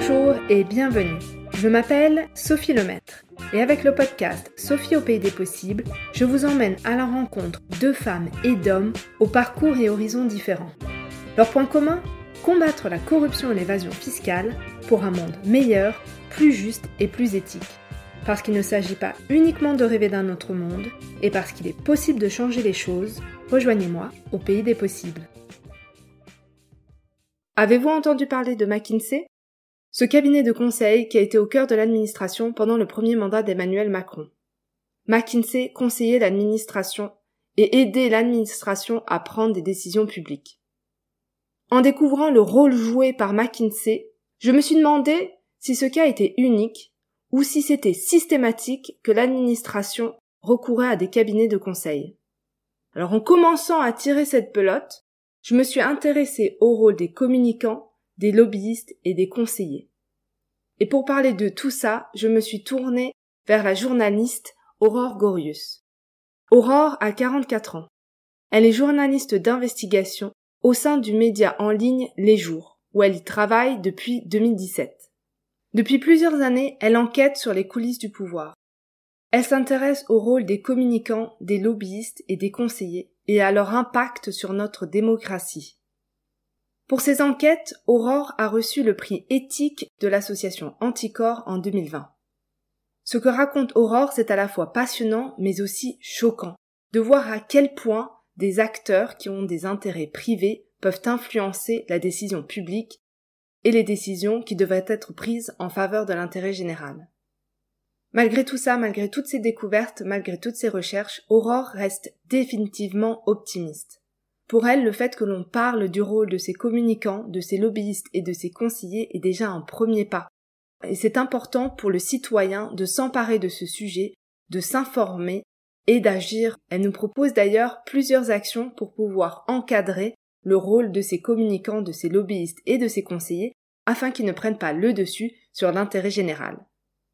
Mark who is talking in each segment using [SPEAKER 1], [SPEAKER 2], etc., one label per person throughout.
[SPEAKER 1] Bonjour et bienvenue. Je m'appelle Sophie Lemaître et avec le podcast Sophie au pays des possibles, je vous emmène à la rencontre de femmes et d'hommes aux parcours et horizons différents. Leur point commun ? Combattre la corruption et l'évasion fiscale pour un monde meilleur, plus juste et plus éthique. Parce qu'il ne s'agit pas uniquement de rêver d'un autre monde et parce qu'il est possible de changer les choses, rejoignez-moi au pays des possibles. Avez-vous entendu parler de McKinsey ? Ce cabinet de conseil qui a été au cœur de l'administration pendant le premier mandat d'Emmanuel Macron. McKinsey conseillait l'administration et aidait l'administration à prendre des décisions publiques. En découvrant le rôle joué par McKinsey, je me suis demandé si ce cas était unique ou si c'était systématique que l'administration recourait à des cabinets de conseil. Alors en commençant à tirer cette pelote, je me suis intéressée au rôle des communicants, des lobbyistes et des conseillers. Et pour parler de tout ça, je me suis tournée vers la journaliste Aurore Gorius. Aurore a 44 ans. Elle est journaliste d'investigation au sein du média en ligne Les Jours, où elle y travaille depuis 2017. Depuis plusieurs années, elle enquête sur les coulisses du pouvoir. Elle s'intéresse au rôle des communicants, des lobbyistes et des conseillers et à leur impact sur notre démocratie. Pour ses enquêtes, Aurore a reçu le prix éthique de l'association Anticorps en 2020. Ce que raconte Aurore, c'est à la fois passionnant mais aussi choquant, de voir à quel point des acteurs qui ont des intérêts privés peuvent influencer la décision publique et les décisions qui devraient être prises en faveur de l'intérêt général. Malgré tout ça, malgré toutes ces découvertes, malgré toutes ces recherches, Aurore reste définitivement optimiste. Pour elle, le fait que l'on parle du rôle de ces communicants, de ces lobbyistes et de ces conseillers est déjà un premier pas. Et c'est important pour le citoyen de s'emparer de ce sujet, de s'informer et d'agir. Elle nous propose d'ailleurs plusieurs actions pour pouvoir encadrer le rôle de ces communicants, de ces lobbyistes et de ces conseillers afin qu'ils ne prennent pas le dessus sur l'intérêt général.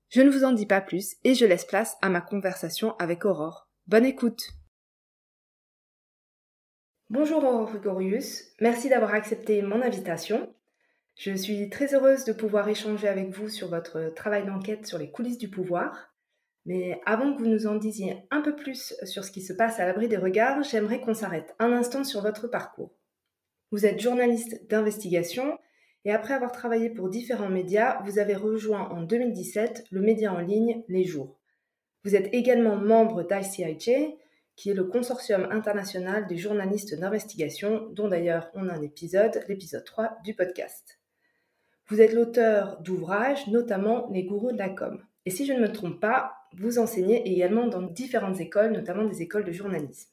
[SPEAKER 1] Je ne vous en dis pas plus et je laisse place à ma conversation avec Aurore. Bonne écoute! Bonjour Aurore Gorius, merci d'avoir accepté mon invitation. Je suis très heureuse de pouvoir échanger avec vous sur votre travail d'enquête sur les coulisses du pouvoir. Mais avant que vous nous en disiez un peu plus sur ce qui se passe à l'abri des regards, j'aimerais qu'on s'arrête un instant sur votre parcours. Vous êtes journaliste d'investigation et après avoir travaillé pour différents médias, vous avez rejoint en 2017 le média en ligne Les Jours. Vous êtes également membre d'ICIJ, qui est le consortium international des journalistes d'investigation, dont d'ailleurs on a un épisode, l'épisode 3 du podcast. Vous êtes l'auteur d'ouvrages, notamment Les gourous de la com. Et si je ne me trompe pas, vous enseignez également dans différentes écoles, notamment des écoles de journalisme.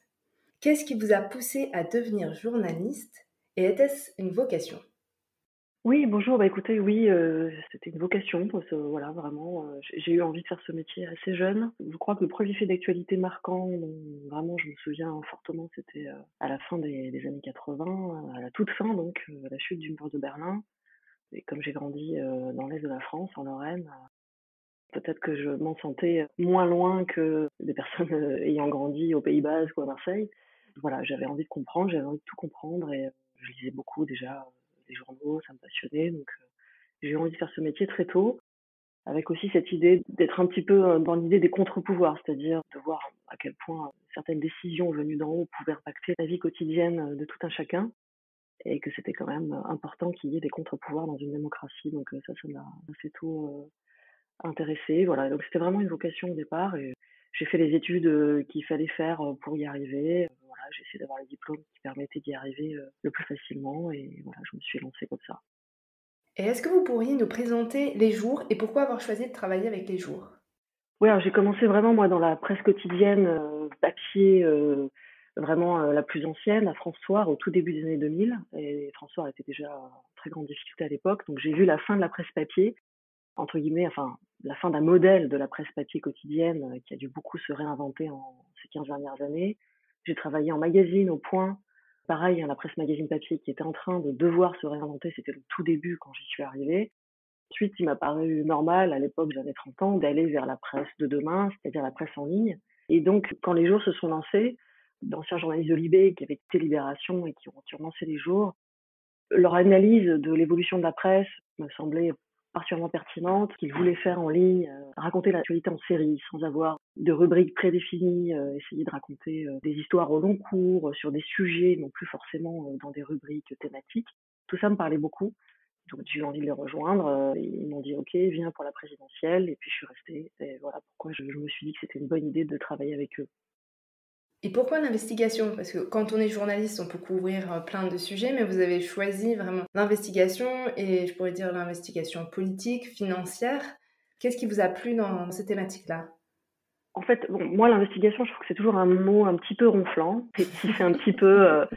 [SPEAKER 1] Qu'est-ce qui vous a poussé à devenir journaliste et était-ce une vocation ?
[SPEAKER 2] Oui, bonjour. Écoutez, oui, c'était une vocation parce que voilà, vraiment, j'ai eu envie de faire ce métier assez jeune. Je crois que le premier fait d'actualité marquant dont vraiment je me souviens fortement, c'était, à la fin des années 80, à la toute fin donc, la chute du mur de Berlin. Et comme j'ai grandi, dans l'est de la France, en Lorraine, peut-être que je m'en sentais moins loin que des personnes, ayant grandi au Pays Basque ou à Marseille. Voilà, j'avais envie de comprendre, j'avais envie de tout comprendre et je lisais beaucoup déjà, les journaux, ça me passionnait donc j'ai eu envie de faire ce métier très tôt, avec aussi cette idée d'être un petit peu, dans l'idée des contre-pouvoirs, c'est-à-dire de voir à quel point certaines décisions venues d'en haut pouvaient impacter la vie quotidienne, de tout un chacun et que c'était quand même, important qu'il y ait des contre-pouvoirs dans une démocratie donc ça m'a assez tôt, intéressée. Voilà, donc c'était vraiment une vocation au départ et j'ai fait les études, qu'il fallait faire, pour y arriver. Voilà, j'ai essayé d'avoir les diplômes qui permettaient d'y arriver, le plus facilement et voilà, je me suis lancée comme ça.
[SPEAKER 1] Et est-ce que vous pourriez nous présenter Les Jours et pourquoi avoir choisi de travailler avec Les Jours ?
[SPEAKER 2] Oui, alors j'ai commencé vraiment moi dans la presse quotidienne, papier, vraiment, la plus ancienne, à France-Soir, au tout début des années 2000 et France-Soir était déjà en très grande difficulté à l'époque, donc j'ai vu la fin de la presse papier, entre guillemets, enfin, la fin d'un modèle de la presse papier quotidienne, qui a dû beaucoup se réinventer en ces 15 dernières années. J'ai travaillé en magazine au Point, pareil, hein, la presse magazine papier qui était en train de devoir se réinventer, c'était le tout début quand j'y suis arrivée. Ensuite, il m'a paru normal, à l'époque j'avais 30 ans, d'aller vers la presse de demain, c'est-à-dire la presse en ligne. Et donc, quand les jours se sont lancés, d'anciens journalistes de Libé qui avaient quitté Libération et qui ont lancé les jours, leur analyse de l'évolution de la presse me semblait particulièrement pertinentes, qu'il voulait faire en ligne, raconter l'actualité en série, sans avoir de rubrique prédéfinie, essayer de raconter des histoires au long cours, sur des sujets, non plus forcément dans des rubriques thématiques. Tout ça me parlait beaucoup. Donc j'ai eu envie de les rejoindre. Ils m'ont dit OK, viens pour la présidentielle. Et puis je suis restée. Et voilà pourquoi je me suis dit que c'était une bonne idée de travailler avec eux.
[SPEAKER 1] Et pourquoi l'investigation? Parce que quand on est journaliste, on peut couvrir plein de sujets, mais vous avez choisi vraiment l'investigation et je pourrais dire l'investigation politique, financière. Qu'est-ce qui vous a plu dans ces thématiques-là?
[SPEAKER 2] En fait, bon, moi, l'investigation, je trouve que c'est toujours un mot un petit peu ronflant et qui fait un petit peu,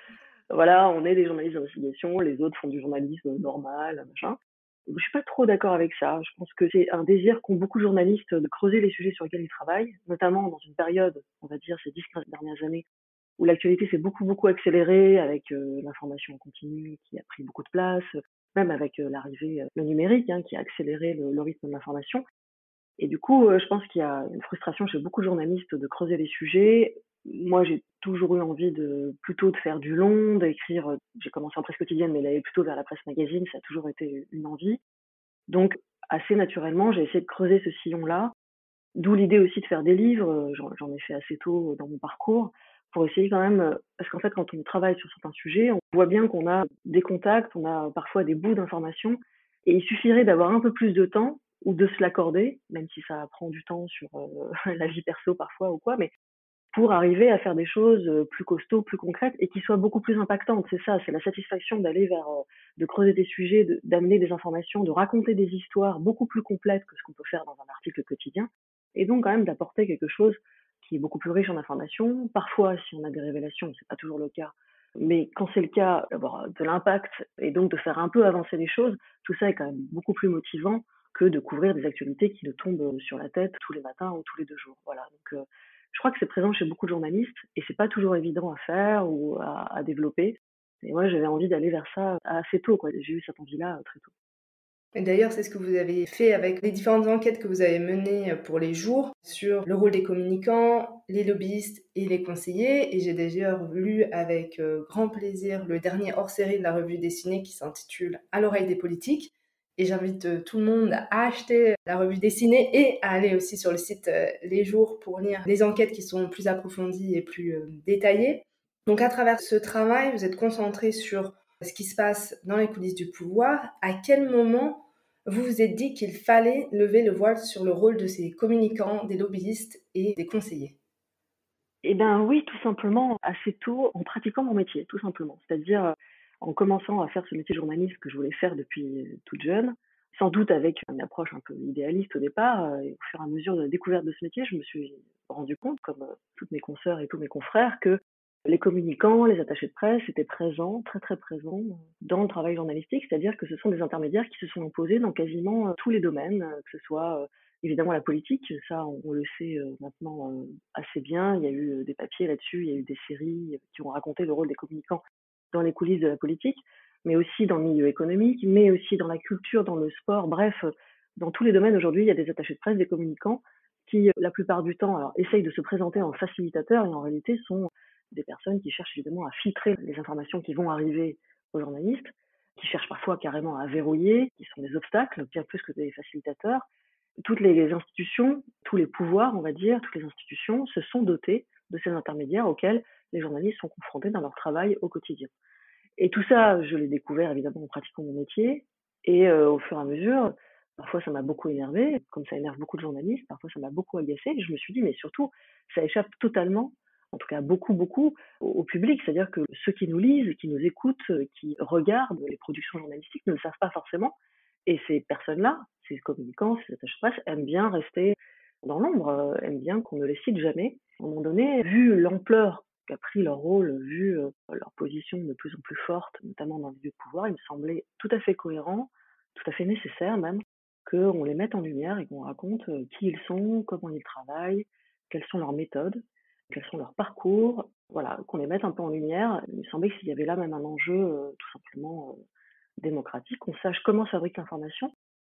[SPEAKER 2] voilà, on est des journalistes d'investigation, les autres font du journalisme normal, machin. Je suis pas trop d'accord avec ça. Je pense que c'est un désir qu'ont beaucoup de journalistes de creuser les sujets sur lesquels ils travaillent, notamment dans une période, on va dire, ces 10-15 dernières années, où l'actualité s'est beaucoup, beaucoup accélérée avec l'information en continu qui a pris beaucoup de place, même avec l'arrivée, le numérique, hein, qui a accéléré le rythme de l'information. Et du coup, je pense qu'il y a une frustration chez beaucoup de journalistes de creuser les sujets. Moi, j'ai toujours eu envie plutôt de faire du long, d'écrire, j'ai commencé en presse quotidienne, mais d'aller plutôt vers la presse magazine, ça a toujours été une envie. Donc, assez naturellement, j'ai essayé de creuser ce sillon-là, d'où l'idée aussi de faire des livres, j'en ai fait assez tôt dans mon parcours, pour essayer quand même, parce qu'en fait, quand on travaille sur certains sujets, on voit bien qu'on a des contacts, on a parfois des bouts d'informations, et il suffirait d'avoir un peu plus de temps ou de se l'accorder, même si ça prend du temps sur la vie perso parfois ou quoi, mais pour arriver à faire des choses plus costauds, plus concrètes et qui soient beaucoup plus impactantes. C'est ça, c'est la satisfaction d'aller vers, de creuser des sujets, d'amener des informations, de raconter des histoires beaucoup plus complètes que ce qu'on peut faire dans un article quotidien. Et donc quand même d'apporter quelque chose qui est beaucoup plus riche en informations. Parfois, si on a des révélations, c'est pas toujours le cas. Mais quand c'est le cas, d'avoir de l'impact et donc de faire un peu avancer les choses, tout ça est quand même beaucoup plus motivant que de couvrir des actualités qui nous tombent sur la tête tous les matins ou tous les 2 jours. Voilà. Donc, je crois que c'est présent chez beaucoup de journalistes et c'est pas toujours évident à faire ou à développer. Et moi, j'avais envie d'aller vers ça assez tôt, quoi. J'ai eu cette envie-là très tôt.
[SPEAKER 1] Et d'ailleurs, c'est ce que vous avez fait avec les différentes enquêtes que vous avez menées pour les jours sur le rôle des communicants, les lobbyistes et les conseillers. Et j'ai d'ailleurs lu avec grand plaisir le dernier hors-série de la revue dessinée qui s'intitule À l'oreille des politiques. Et j'invite tout le monde à acheter la revue dessinée et à aller aussi sur le site Les Jours pour lire les enquêtes qui sont plus approfondies et plus détaillées. Donc à travers ce travail, vous êtes concentré sur ce qui se passe dans les coulisses du pouvoir. À quel moment vous vous êtes dit qu'il fallait lever le voile sur le rôle de ces communicants, des lobbyistes et des conseillers?
[SPEAKER 2] Eh ben oui, tout simplement, assez tôt, en pratiquant mon métier, tout simplement. C'est-à-dire, en commençant à faire ce métier de journaliste que je voulais faire depuis toute jeune, sans doute avec une approche un peu idéaliste au départ, et au fur et à mesure de la découverte de ce métier, je me suis rendu compte, comme toutes mes consoeurs et tous mes confrères, que les communicants, les attachés de presse étaient présents, très très présents dans le travail journalistique, c'est-à-dire que ce sont des intermédiaires qui se sont imposés dans quasiment tous les domaines, que ce soit évidemment la politique, ça on le sait maintenant assez bien, il y a eu des papiers là-dessus, il y a eu des séries qui ont raconté le rôle des communicants dans les coulisses de la politique, mais aussi dans le milieu économique, mais aussi dans la culture, dans le sport, bref, dans tous les domaines aujourd'hui, il y a des attachés de presse, des communicants qui, la plupart du temps, alors, essayent de se présenter en facilitateurs et en réalité sont des personnes qui cherchent évidemment à filtrer les informations qui vont arriver aux journalistes, qui cherchent parfois carrément à verrouiller, qui sont des obstacles, bien plus que des facilitateurs. Toutes les institutions, tous les pouvoirs, on va dire, toutes les institutions se sont dotées de ces intermédiaires auxquels les journalistes sont confrontés dans leur travail au quotidien. Et tout ça, je l'ai découvert évidemment en pratiquant mon métier. Et au fur et à mesure, parfois ça m'a beaucoup énervé, comme ça énerve beaucoup de journalistes, parfois ça m'a beaucoup agacé. Et je me suis dit, mais surtout, ça échappe totalement, en tout cas beaucoup, beaucoup, au public. C'est-à-dire que ceux qui nous lisent, qui nous écoutent, qui regardent les productions journalistiques ne le savent pas forcément. Et ces personnes-là, ces communicants, ces attachés de presse, aiment bien rester dans l'ombre, aiment bien qu'on ne les cite jamais. À un moment donné, vu l'ampleur qu'a pris leur rôle, vu leur position de plus en plus forte, notamment dans les lieux de pouvoir, il me semblait tout à fait cohérent, tout à fait nécessaire même, qu'on les mette en lumière et qu'on raconte qui ils sont, comment ils travaillent, quelles sont leurs méthodes, quels sont leurs parcours, voilà, qu'on les mette un peu en lumière. Il me semblait qu'il y avait là même un enjeu tout simplement démocratique, qu'on sache comment fabrique l'information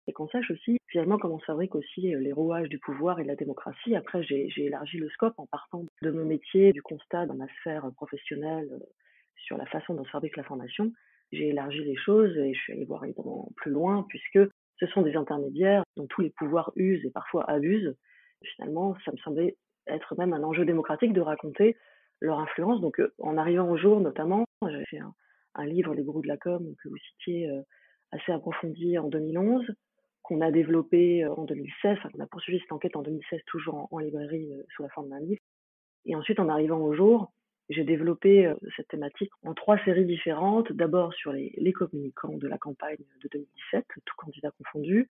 [SPEAKER 2] et qu'on sache aussi finalement comment se fabriquent aussi les rouages du pouvoir et de la démocratie. Après, j'ai élargi le scope en partant de mon métier, du constat dans ma sphère professionnelle sur la façon dont se fabrique l'information. J'ai élargi les choses et je suis allée voir évidemment plus loin puisque Ce sont des intermédiaires dont tous les pouvoirs usent et parfois abusent. Finalement, ça me semblait être même un enjeu démocratique de raconter leur influence. Donc, en arrivant au jour, notamment, j'avais fait un livre, Les gourous de la com, que vous citiez, assez approfondi en 2011, qu'on a développé en 2016, enfin, qu'on a poursuivi cette enquête en 2016, toujours en librairie, sous la forme d'un livre. Et ensuite, en arrivant au jour, j'ai développé cette thématique en 3 séries différentes. D'abord sur les communicants de la campagne de 2017, tous candidats confondus.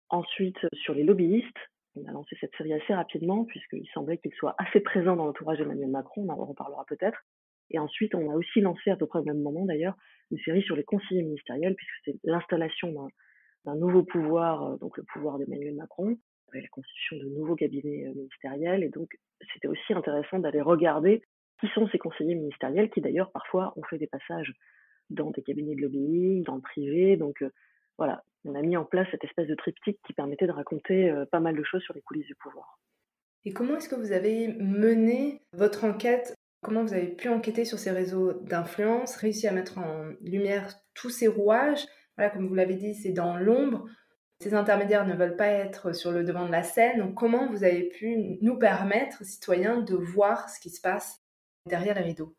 [SPEAKER 2] Ensuite, sur les lobbyistes. On a lancé cette série assez rapidement, puisqu'il semblait qu'ils soient assez présents dans l'entourage d'Emmanuel Macron. On en reparlera peut-être. Et ensuite, on a aussi lancé, à peu près au même moment d'ailleurs, une série sur les conseillers ministériels, puisque c'est l'installation d'un nouveau pouvoir, donc le pouvoir d'Emmanuel Macron, avec la constitution de nouveaux cabinets ministériels. Et donc, c'était aussi intéressant d'aller regarder qui sont ces conseillers ministériels, qui d'ailleurs parfois ont fait des passages dans des cabinets de lobbying, dans le privé. Donc voilà, on a mis en place cette espèce de triptyque qui permettait de raconter pas mal de choses sur les coulisses du pouvoir.
[SPEAKER 1] Et comment est-ce que vous avez mené votre enquête? Comment vous avez pu enquêter sur ces réseaux d'influence, réussi à mettre en lumière tous ces rouages? Voilà, comme vous l'avez dit, c'est dans l'ombre. Ces intermédiaires ne veulent pas être sur le devant de la scène. Donc, comment vous avez pu nous permettre, citoyens, de voir ce qui se passe derrière les rideaux?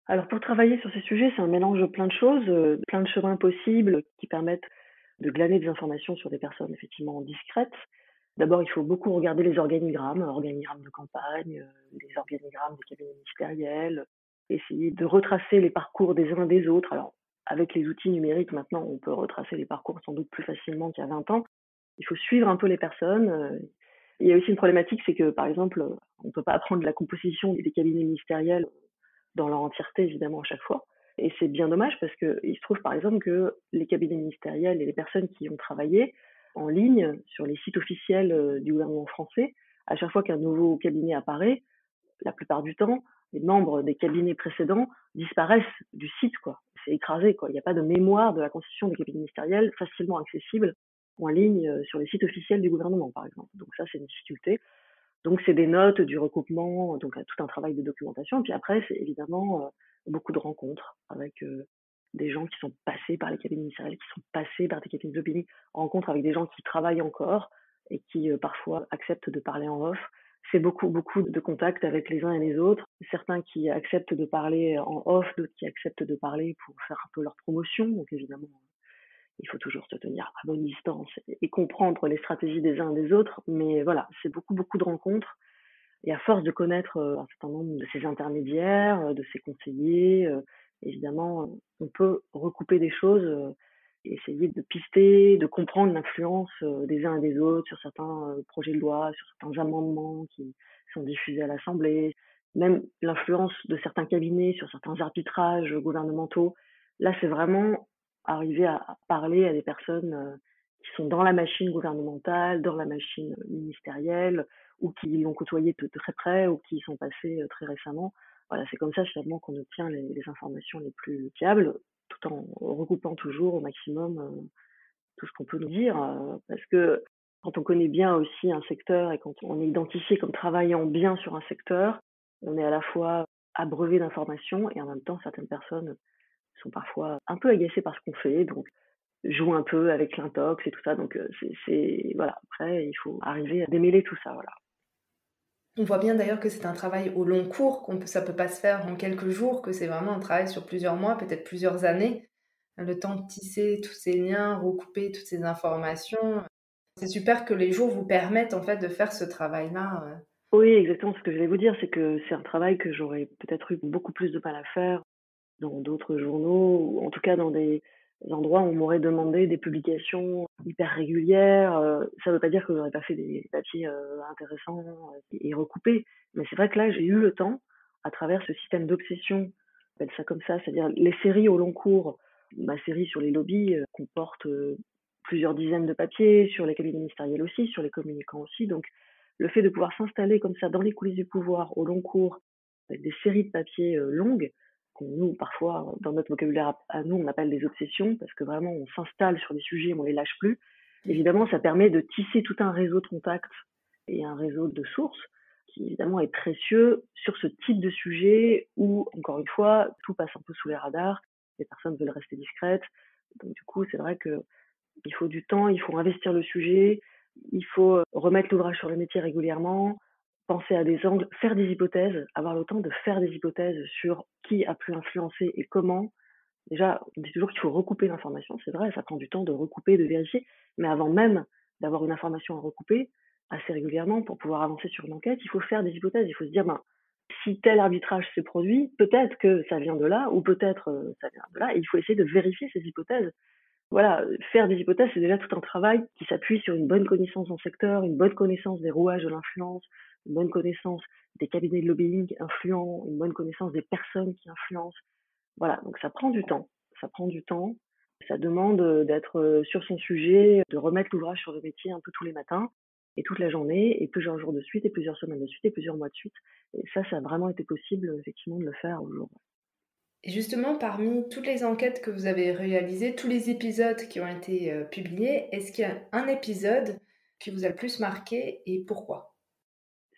[SPEAKER 2] Alors pour travailler sur ces sujets, c'est un mélange de plein de choses, plein de chemins possibles qui permettent de glaner des informations sur des personnes effectivement discrètes. D'abord, il faut beaucoup regarder les organigrammes de campagne, les organigrammes des cabinets ministériels, essayer de retracer les parcours des uns des autres. Alors, avec les outils numériques, maintenant, on peut retracer les parcours sans doute plus facilement qu'il y a 20 ans. Il faut suivre un peu les personnes. Il y a aussi une problématique, c'est que, par exemple, on ne peut pas apprendre la composition des cabinets ministériels dans leur entièreté, évidemment, à chaque fois. Et c'est bien dommage parce qu'il se trouve, par exemple, que les cabinets ministériels et les personnes qui ont travaillé en ligne sur les sites officiels du gouvernement français, à chaque fois qu'un nouveau cabinet apparaît, la plupart du temps, les membres des cabinets précédents disparaissent du site, quoi. C'est écrasé, quoi. Il n'y a pas de mémoire de la constitution des cabinets ministériels facilement accessible en ligne sur les sites officiels du gouvernement, par exemple. Donc ça, c'est une difficulté. Donc c'est des notes, du recoupement, donc tout un travail de documentation. Et puis après, c'est évidemment beaucoup de rencontres avec des gens qui sont passés par les cabinets ministériels, qui sont passés par des cabinets de lobbying, rencontres avec des gens qui travaillent encore et qui parfois acceptent de parler en off. C'est beaucoup, beaucoup de contacts avec les uns et les autres. Certains qui acceptent de parler en off, d'autres qui acceptent de parler pour faire un peu leur promotion. Donc évidemment, il faut toujours se tenir à bonne distance et comprendre les stratégies des uns et des autres. Mais voilà, c'est beaucoup, beaucoup de rencontres. Et à force de connaître un certain nombre de ces intermédiaires, de ces conseillers, évidemment, on peut recouper des choses, et essayer de pister, de comprendre l'influence des uns et des autres sur certains projets de loi, sur certains amendements qui sont diffusés à l'Assemblée, même l'influence de certains cabinets sur certains arbitrages gouvernementaux. Là, c'est vraiment arriver à parler à des personnes qui sont dans la machine gouvernementale, dans la machine ministérielle, ou qui l'ont côtoyé de très près, ou qui y sont passés très récemment. Voilà, c'est comme ça finalement qu'on obtient les informations les plus fiables, tout en recoupant toujours au maximum tout ce qu'on peut nous dire, parce que quand on connaît bien aussi un secteur et quand on est identifié comme travaillant bien sur un secteur, on est à la fois abreuvé d'informations et en même temps certaines personnes sont parfois un peu agacées par ce qu'on fait, donc jouent un peu avec l'intox et tout ça. Donc voilà. Après, il faut arriver à démêler tout ça. Voilà.
[SPEAKER 1] On voit bien d'ailleurs que c'est un travail au long cours, ça peut pas se faire en quelques jours, que c'est vraiment un travail sur plusieurs mois, peut-être plusieurs années. Le temps de tisser tous ces liens, recouper toutes ces informations. C'est super que les jours vous permettent en fait de faire ce travail-là.
[SPEAKER 2] Oui, exactement. Ce que je vais vous dire, c'est que c'est un travail que j'aurais peut-être eu beaucoup plus de mal à faire dans d'autres journaux, ou en tout cas dans des endroits où on m'aurait demandé des publications hyper régulières. Ça ne veut pas dire que j'aurais pas fait des papiers intéressants et recoupés, mais c'est vrai que là, j'ai eu le temps, à travers ce système d'obsession, on appelle ça comme ça, c'est-à-dire les séries au long cours. Ma série sur les lobbies comporte plusieurs dizaines de papiers, sur les cabinets ministériels aussi, sur les communicants aussi. Donc, le fait de pouvoir s'installer comme ça dans les coulisses du pouvoir au long cours, avec des séries de papiers longues, qu'on nous, parfois, dans notre vocabulaire à nous, on appelle des obsessions, parce que vraiment, on s'installe sur des sujets, on les lâche plus. Évidemment, ça permet de tisser tout un réseau de contacts et un réseau de sources qui, évidemment, est précieux sur ce type de sujet où, encore une fois, tout passe un peu sous les radars, les personnes veulent rester discrètes. Donc, du coup, c'est vrai que Il faut du temps, il faut investir le sujet, il faut remettre l'ouvrage sur le métier régulièrement, penser à des angles, faire des hypothèses, avoir le temps de faire des hypothèses sur qui a pu influencer et comment. Déjà, on dit toujours qu'il faut recouper l'information, c'est vrai, ça prend du temps de recouper, de vérifier, mais avant même d'avoir une information à recouper assez régulièrement pour pouvoir avancer sur une enquête, il faut faire des hypothèses. Il faut se dire, ben, si tel arbitrage s'est produit, peut-être que ça vient de là, ou peut-être ça vient de là, et il faut essayer de vérifier ces hypothèses. Voilà, faire des hypothèses, c'est déjà tout un travail qui s'appuie sur une bonne connaissance d'un secteur, une bonne connaissance des rouages de l'influence, une bonne connaissance des cabinets de lobbying influents, une bonne connaissance des personnes qui influencent. Voilà, donc ça prend du temps. Ça prend du temps. Ça demande d'être sur son sujet, de remettre l'ouvrage sur le métier un peu tous les matins et toute la journée et plusieurs jours de suite et plusieurs semaines de suite et plusieurs mois de suite. Et ça a vraiment été possible effectivement de le faire aujourd'hui.
[SPEAKER 1] Et justement, parmi toutes les enquêtes que vous avez réalisées, tous les épisodes qui ont été publiés, est-ce qu'il y a un épisode qui vous a le plus marqué et pourquoi?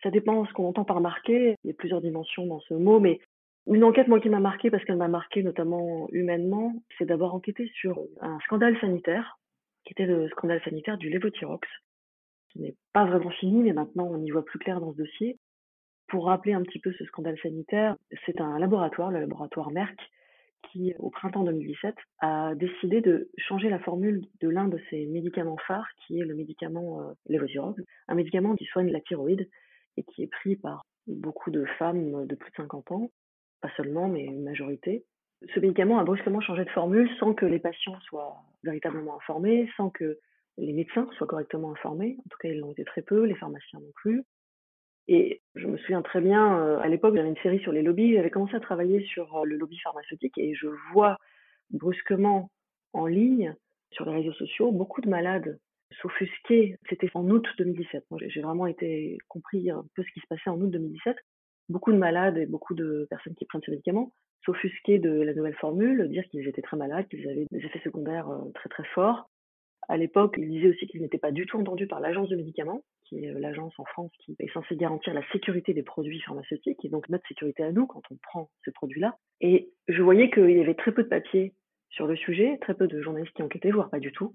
[SPEAKER 2] Ça dépend ce qu'on entend par marquer. Il y a plusieurs dimensions dans ce mot, mais une enquête, moi, qui m'a marquée parce qu'elle m'a marquée notamment humainement, c'est d'avoir enquêté sur un scandale sanitaire, qui était le scandale sanitaire du lévothyrox, qui n'est pas vraiment fini, mais maintenant on y voit plus clair dans ce dossier. Pour rappeler un petit peu ce scandale sanitaire, c'est un laboratoire, le laboratoire Merck, qui, au printemps 2017, a décidé de changer la formule de l'un de ses médicaments phares, qui est le médicament Levothyrox, un médicament qui soigne la thyroïde et qui est pris par beaucoup de femmes de plus de 50 ans, pas seulement, mais une majorité. Ce médicament a brusquement changé de formule sans que les patients soient véritablement informés, sans que les médecins soient correctement informés. En tout cas, ils l'ont été très peu, les pharmaciens non plus. Et je me souviens très bien, à l'époque, j'avais une série sur les lobbies. J'avais commencé à travailler sur le lobby pharmaceutique et je vois brusquement en ligne, sur les réseaux sociaux, beaucoup de malades s'offusquer. C'était en août 2017. Moi, j'ai vraiment été compris un peu ce qui se passait en août 2017. Beaucoup de malades et beaucoup de personnes qui prennent ce médicament s'offusquaient de la nouvelle formule, dire qu'ils étaient très malades, qu'ils avaient des effets secondaires très très forts. À l'époque, il disait aussi qu'ils n'étaient pas du tout entendus par l'Agence du médicament, qui est l'agence en France qui est censée garantir la sécurité des produits pharmaceutiques et donc notre sécurité à nous quand on prend ces produits-là. Et je voyais qu'il y avait très peu de papiers sur le sujet, très peu de journalistes qui enquêtaient, voire pas du tout.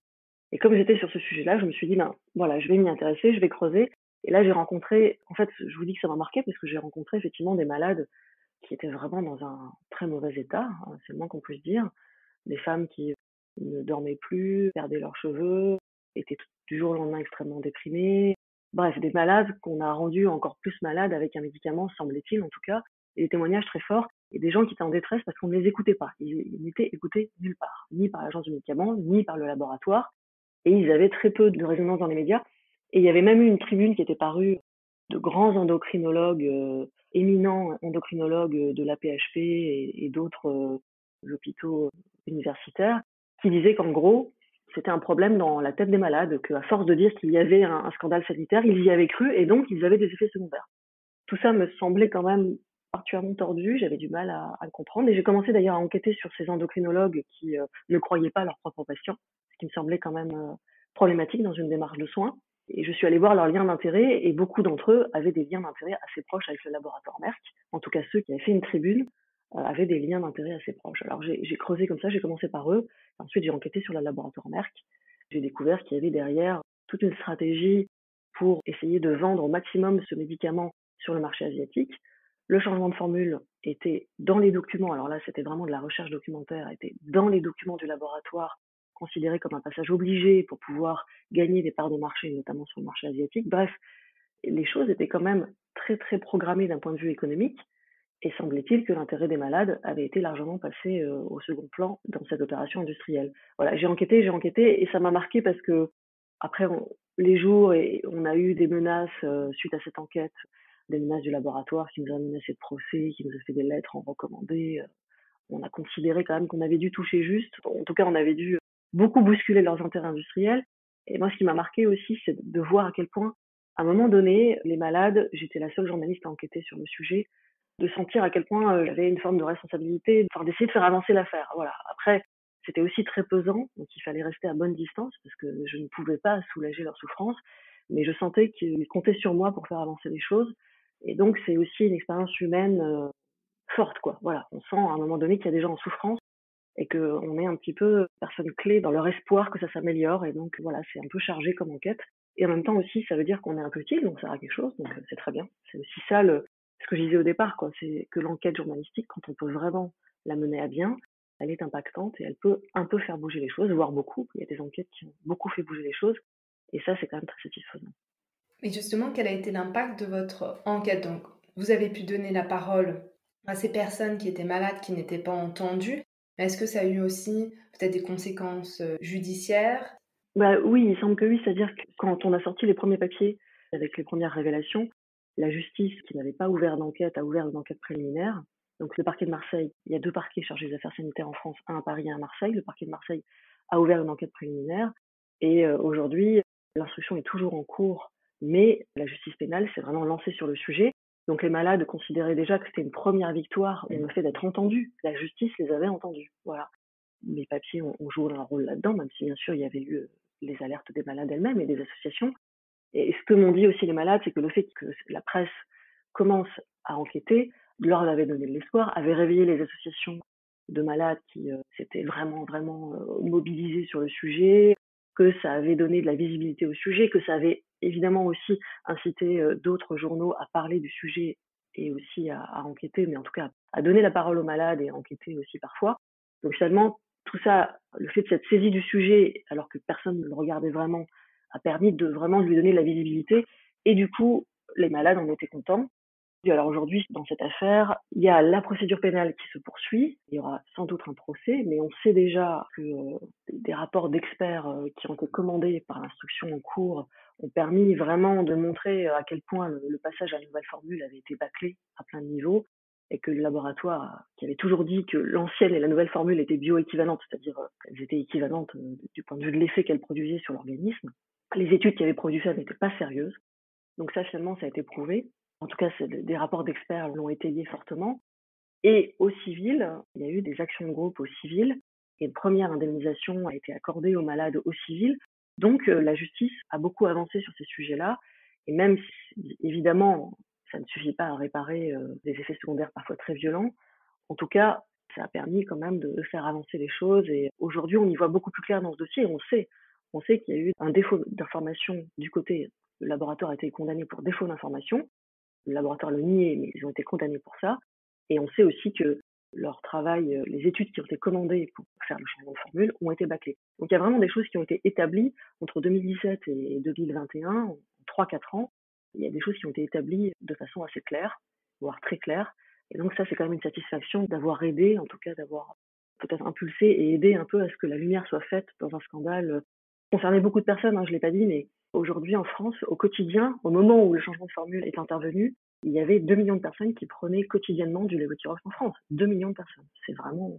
[SPEAKER 2] Et comme j'étais sur ce sujet-là, je me suis dit, ben voilà, je vais m'y intéresser, je vais creuser. Et là, j'ai rencontré, en fait, je vous dis que ça m'a marqué parce que j'ai rencontré effectivement des malades qui étaient vraiment dans un très mauvais état, hein, c'est le moins qu'on puisse dire. Des femmes qui ne dormaient plus, perdaient leurs cheveux, étaient du jour au lendemain extrêmement déprimées. Bref, des malades qu'on a rendus encore plus malades avec un médicament, semblait-il en tout cas, et des témoignages très forts, et des gens qui étaient en détresse parce qu'on ne les écoutait pas. Ils n'étaient écoutés nulle part, ni par l'agence du médicament, ni par le laboratoire, et ils avaient très peu de résonance dans les médias. Et il y avait même eu une tribune qui était parue de grands endocrinologues, éminents endocrinologues de l'AP-HP et d'autres hôpitaux universitaires, qui disaient qu'en gros, c'était un problème dans la tête des malades, qu'à force de dire qu'il y avait un scandale sanitaire, ils y avaient cru et donc ils avaient des effets secondaires. Tout ça me semblait quand même particulièrement tordu, j'avais du mal à le comprendre. Et j'ai commencé d'ailleurs à enquêter sur ces endocrinologues qui ne croyaient pas leurs propres patients, ce qui me semblait quand même problématique dans une démarche de soins. Et je suis allée voir leurs liens d'intérêt et beaucoup d'entre eux avaient des liens d'intérêt assez proches avec le laboratoire Merck. En tout cas, ceux qui avaient fait une tribune avaient des liens d'intérêt assez proches. Alors j'ai creusé comme ça, j'ai commencé par eux. Ensuite, j'ai enquêté sur le laboratoire Merck. J'ai découvert qu'il y avait derrière toute une stratégie pour essayer de vendre au maximum ce médicament sur le marché asiatique. Le changement de formule était dans les documents, alors là c'était vraiment de la recherche documentaire, était dans les documents du laboratoire, considéré comme un passage obligé pour pouvoir gagner des parts de marché, notamment sur le marché asiatique. Bref, les choses étaient quand même très très programmées d'un point de vue économique, et semblait-il que l'intérêt des malades avait été largement passé au second plan dans cette opération industrielle. Voilà, j'ai enquêté, et ça m'a marqué parce que après les jours, et on a eu des menaces suite à cette enquête, des menaces du laboratoire qui nous a menacé de procès, qui nous a fait des lettres en recommandé. On a considéré quand même qu'on avait dû toucher juste. En tout cas, on avait dû beaucoup bousculer leurs intérêts industriels. Et moi, ce qui m'a marqué aussi, c'est de voir à quel point, à un moment donné, les malades, j'étais la seule journaliste à enquêter sur le sujet, de sentir à quel point j'avais une forme de responsabilité, enfin, d'essayer de faire avancer l'affaire. Voilà. Après, c'était aussi très pesant, donc il fallait rester à bonne distance parce que je ne pouvais pas soulager leur souffrance, mais je sentais qu'ils comptaient sur moi pour faire avancer les choses. Et donc, c'est aussi une expérience humaine forte, quoi. Voilà. On sent à un moment donné qu'il y a des gens en souffrance et qu'on est un petit peu personne clé dans leur espoir que ça s'améliore. Et donc voilà, c'est un peu chargé comme enquête. Et en même temps aussi, ça veut dire qu'on est un peu utile, donc ça sert à quelque chose, donc c'est très bien. C'est aussi ça ce que je disais au départ, quoi. C'est que l'enquête journalistique, quand on peut vraiment la mener à bien, elle est impactante et elle peut un peu faire bouger les choses, voire beaucoup. Il y a des enquêtes qui ont beaucoup fait bouger les choses, et ça, c'est quand même très satisfaisant.
[SPEAKER 1] Et justement, quel a été l'impact de votre enquête? Donc, vous avez pu donner la parole à ces personnes qui étaient malades, qui n'étaient pas entendues. Mais est-ce que ça a eu aussi peut-être des conséquences judiciaires?
[SPEAKER 2] Bah oui, il semble que oui, c'est-à-dire que quand on a sorti les premiers papiers avec les premières révélations, la justice, qui n'avait pas ouvert d'enquête, a ouvert une enquête préliminaire. Donc le parquet de Marseille, il y a 2 parquets chargés des affaires sanitaires en France, un à Paris et un à Marseille. Le parquet de Marseille a ouvert une enquête préliminaire et aujourd'hui, l'instruction est toujours en cours, mais la justice pénale s'est vraiment lancée sur le sujet. Donc les malades considéraient déjà que c'était une première victoire dans le fait d'être entendus. La justice les avait entendus, voilà. Les papiers ont joué un rôle là-dedans, même si bien sûr il y avait eu les alertes des malades elles-mêmes et des associations. Et ce que m'ont dit aussi les malades, c'est que le fait que la presse commence à enquêter leur avait donné de l'espoir, avait réveillé les associations de malades qui s'étaient vraiment mobilisées sur le sujet, que ça avait donné de la visibilité au sujet, que ça avait évidemment aussi incité d'autres journaux à parler du sujet et aussi à enquêter, mais en tout cas à donner la parole aux malades et à enquêter aussi parfois. Donc finalement, tout ça, le fait de cette saisie du sujet, alors que personne ne le regardait vraiment, a permis de vraiment lui donner de la visibilité. Et du coup, les malades en étaient contents. Et alors aujourd'hui, dans cette affaire, il y a la procédure pénale qui se poursuit. Il y aura sans doute un procès, mais on sait déjà que des rapports d'experts qui ont été commandés par l'instruction en cours ont permis vraiment de montrer à quel point le passage à la nouvelle formule avait été bâclé à plein de niveaux et que le laboratoire, qui avait toujours dit que l'ancienne et la nouvelle formule étaient bioéquivalentes, c'est-à-dire qu'elles étaient équivalentes du point de vue de l'effet qu'elles produisaient sur l'organisme, les études qui avaient produit ça n'étaient pas sérieuses. Donc ça, finalement, ça a été prouvé. En tout cas, des rapports d'experts l'ont étayé fortement. Et au civil, il y a eu des actions de groupe au civil et une première indemnisation a été accordée aux malades au civil. Donc la justice a beaucoup avancé sur ces sujets-là. Et même si, évidemment, ça ne suffit pas à réparer des effets secondaires parfois très violents, en tout cas, ça a permis quand même de faire avancer les choses. Et aujourd'hui, on y voit beaucoup plus clair dans ce dossier. On sait qu'il y a eu un défaut d'information du côté. Le laboratoire a été condamné pour défaut d'information. Le laboratoire le niait, mais ils ont été condamnés pour ça. Et on sait aussi que leur travail, les études qui ont été commandées pour faire le changement de formule ont été bâclées. Donc il y a vraiment des choses qui ont été établies entre 2017 et 2021, en 3-4 ans. Il y a des choses qui ont été établies de façon assez claire, voire très claire. Et donc ça, c'est quand même une satisfaction d'avoir aidé, en tout cas d'avoir peut-être impulsé et aidé un peu à ce que la lumière soit faite dans un scandale qui concernait beaucoup de personnes, hein, je ne l'ai pas dit, mais aujourd'hui en France, au quotidien, au moment où le changement de formule est intervenu, il y avait 2 millions de personnes qui prenaient quotidiennement du Levothyrox en France. 2 millions de personnes. C'est vraiment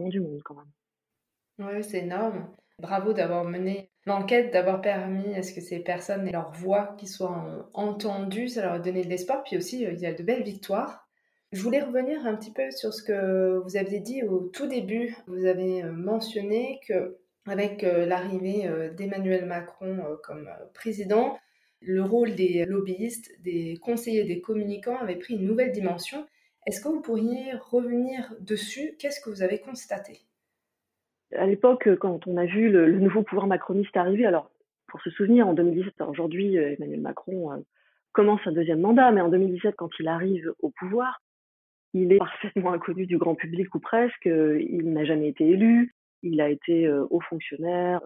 [SPEAKER 2] du monde quand même.
[SPEAKER 1] Oui, c'est énorme. Bravo d'avoir mené l'enquête, d'avoir permis à ce que ces personnes aient leur voix qui soit entendue, ça leur a donné de l'espoir. Puis aussi, il y a de belles victoires. Je voulais revenir un petit peu sur ce que vous aviez dit au tout début. Vous avez mentionné que avec l'arrivée d'Emmanuel Macron comme président, le rôle des lobbyistes, des conseillers, des communicants avait pris une nouvelle dimension. Est-ce que vous pourriez revenir dessus? Qu'est-ce que vous avez constaté?
[SPEAKER 2] À l'époque, quand on a vu le nouveau pouvoir macroniste arriver, alors pour se souvenir, en 2017, alors aujourd'hui, Emmanuel Macron commence un deuxième mandat, mais en 2017, quand il arrive au pouvoir, il est parfaitement inconnu du grand public ou presque. Il n'a jamais été élu. Il a été haut fonctionnaire,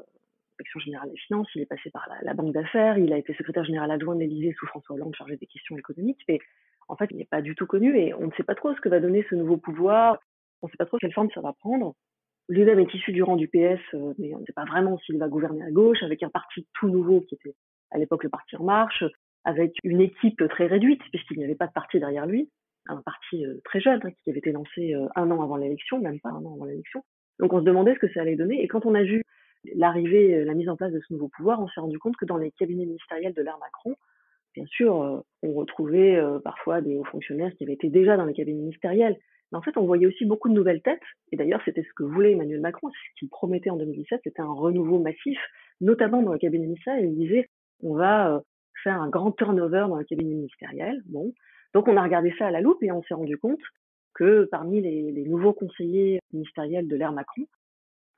[SPEAKER 2] Inspection générale des finances. Il est passé par la banque d'affaires. Il a été secrétaire général adjoint de l'Élysée sous François Hollande, chargé des questions économiques. Mais en fait, il n'est pas du tout connu et on ne sait pas trop ce que va donner ce nouveau pouvoir. On ne sait pas trop quelle forme ça va prendre. Lui-même est issu du rang du PS, mais on ne sait pas vraiment s'il va gouverner à gauche, avec un parti tout nouveau qui était à l'époque le Parti En Marche, avec une équipe très réduite, puisqu'il n'y avait pas de parti derrière lui, un parti très jeune, hein, qui avait été lancé 1 an avant l'élection, même pas 1 an avant l'élection. Donc on se demandait ce que ça allait donner, et quand on a vu l'arrivée, la mise en place de ce nouveau pouvoir, on s'est rendu compte que dans les cabinets ministériels de l'ère Macron, bien sûr, on retrouvait parfois des hauts fonctionnaires qui avaient été déjà dans les cabinets ministériels. Mais en fait, on voyait aussi beaucoup de nouvelles têtes. Et d'ailleurs, c'était ce que voulait Emmanuel Macron, c'est ce qu'il promettait en 2017, c'était un renouveau massif, notamment dans le cabinet ministériel. Il disait, on va faire un grand turnover dans le cabinet ministériel. Bon. Donc, on a regardé ça à la loupe et on s'est rendu compte que parmi les nouveaux conseillers ministériels de l'ère Macron,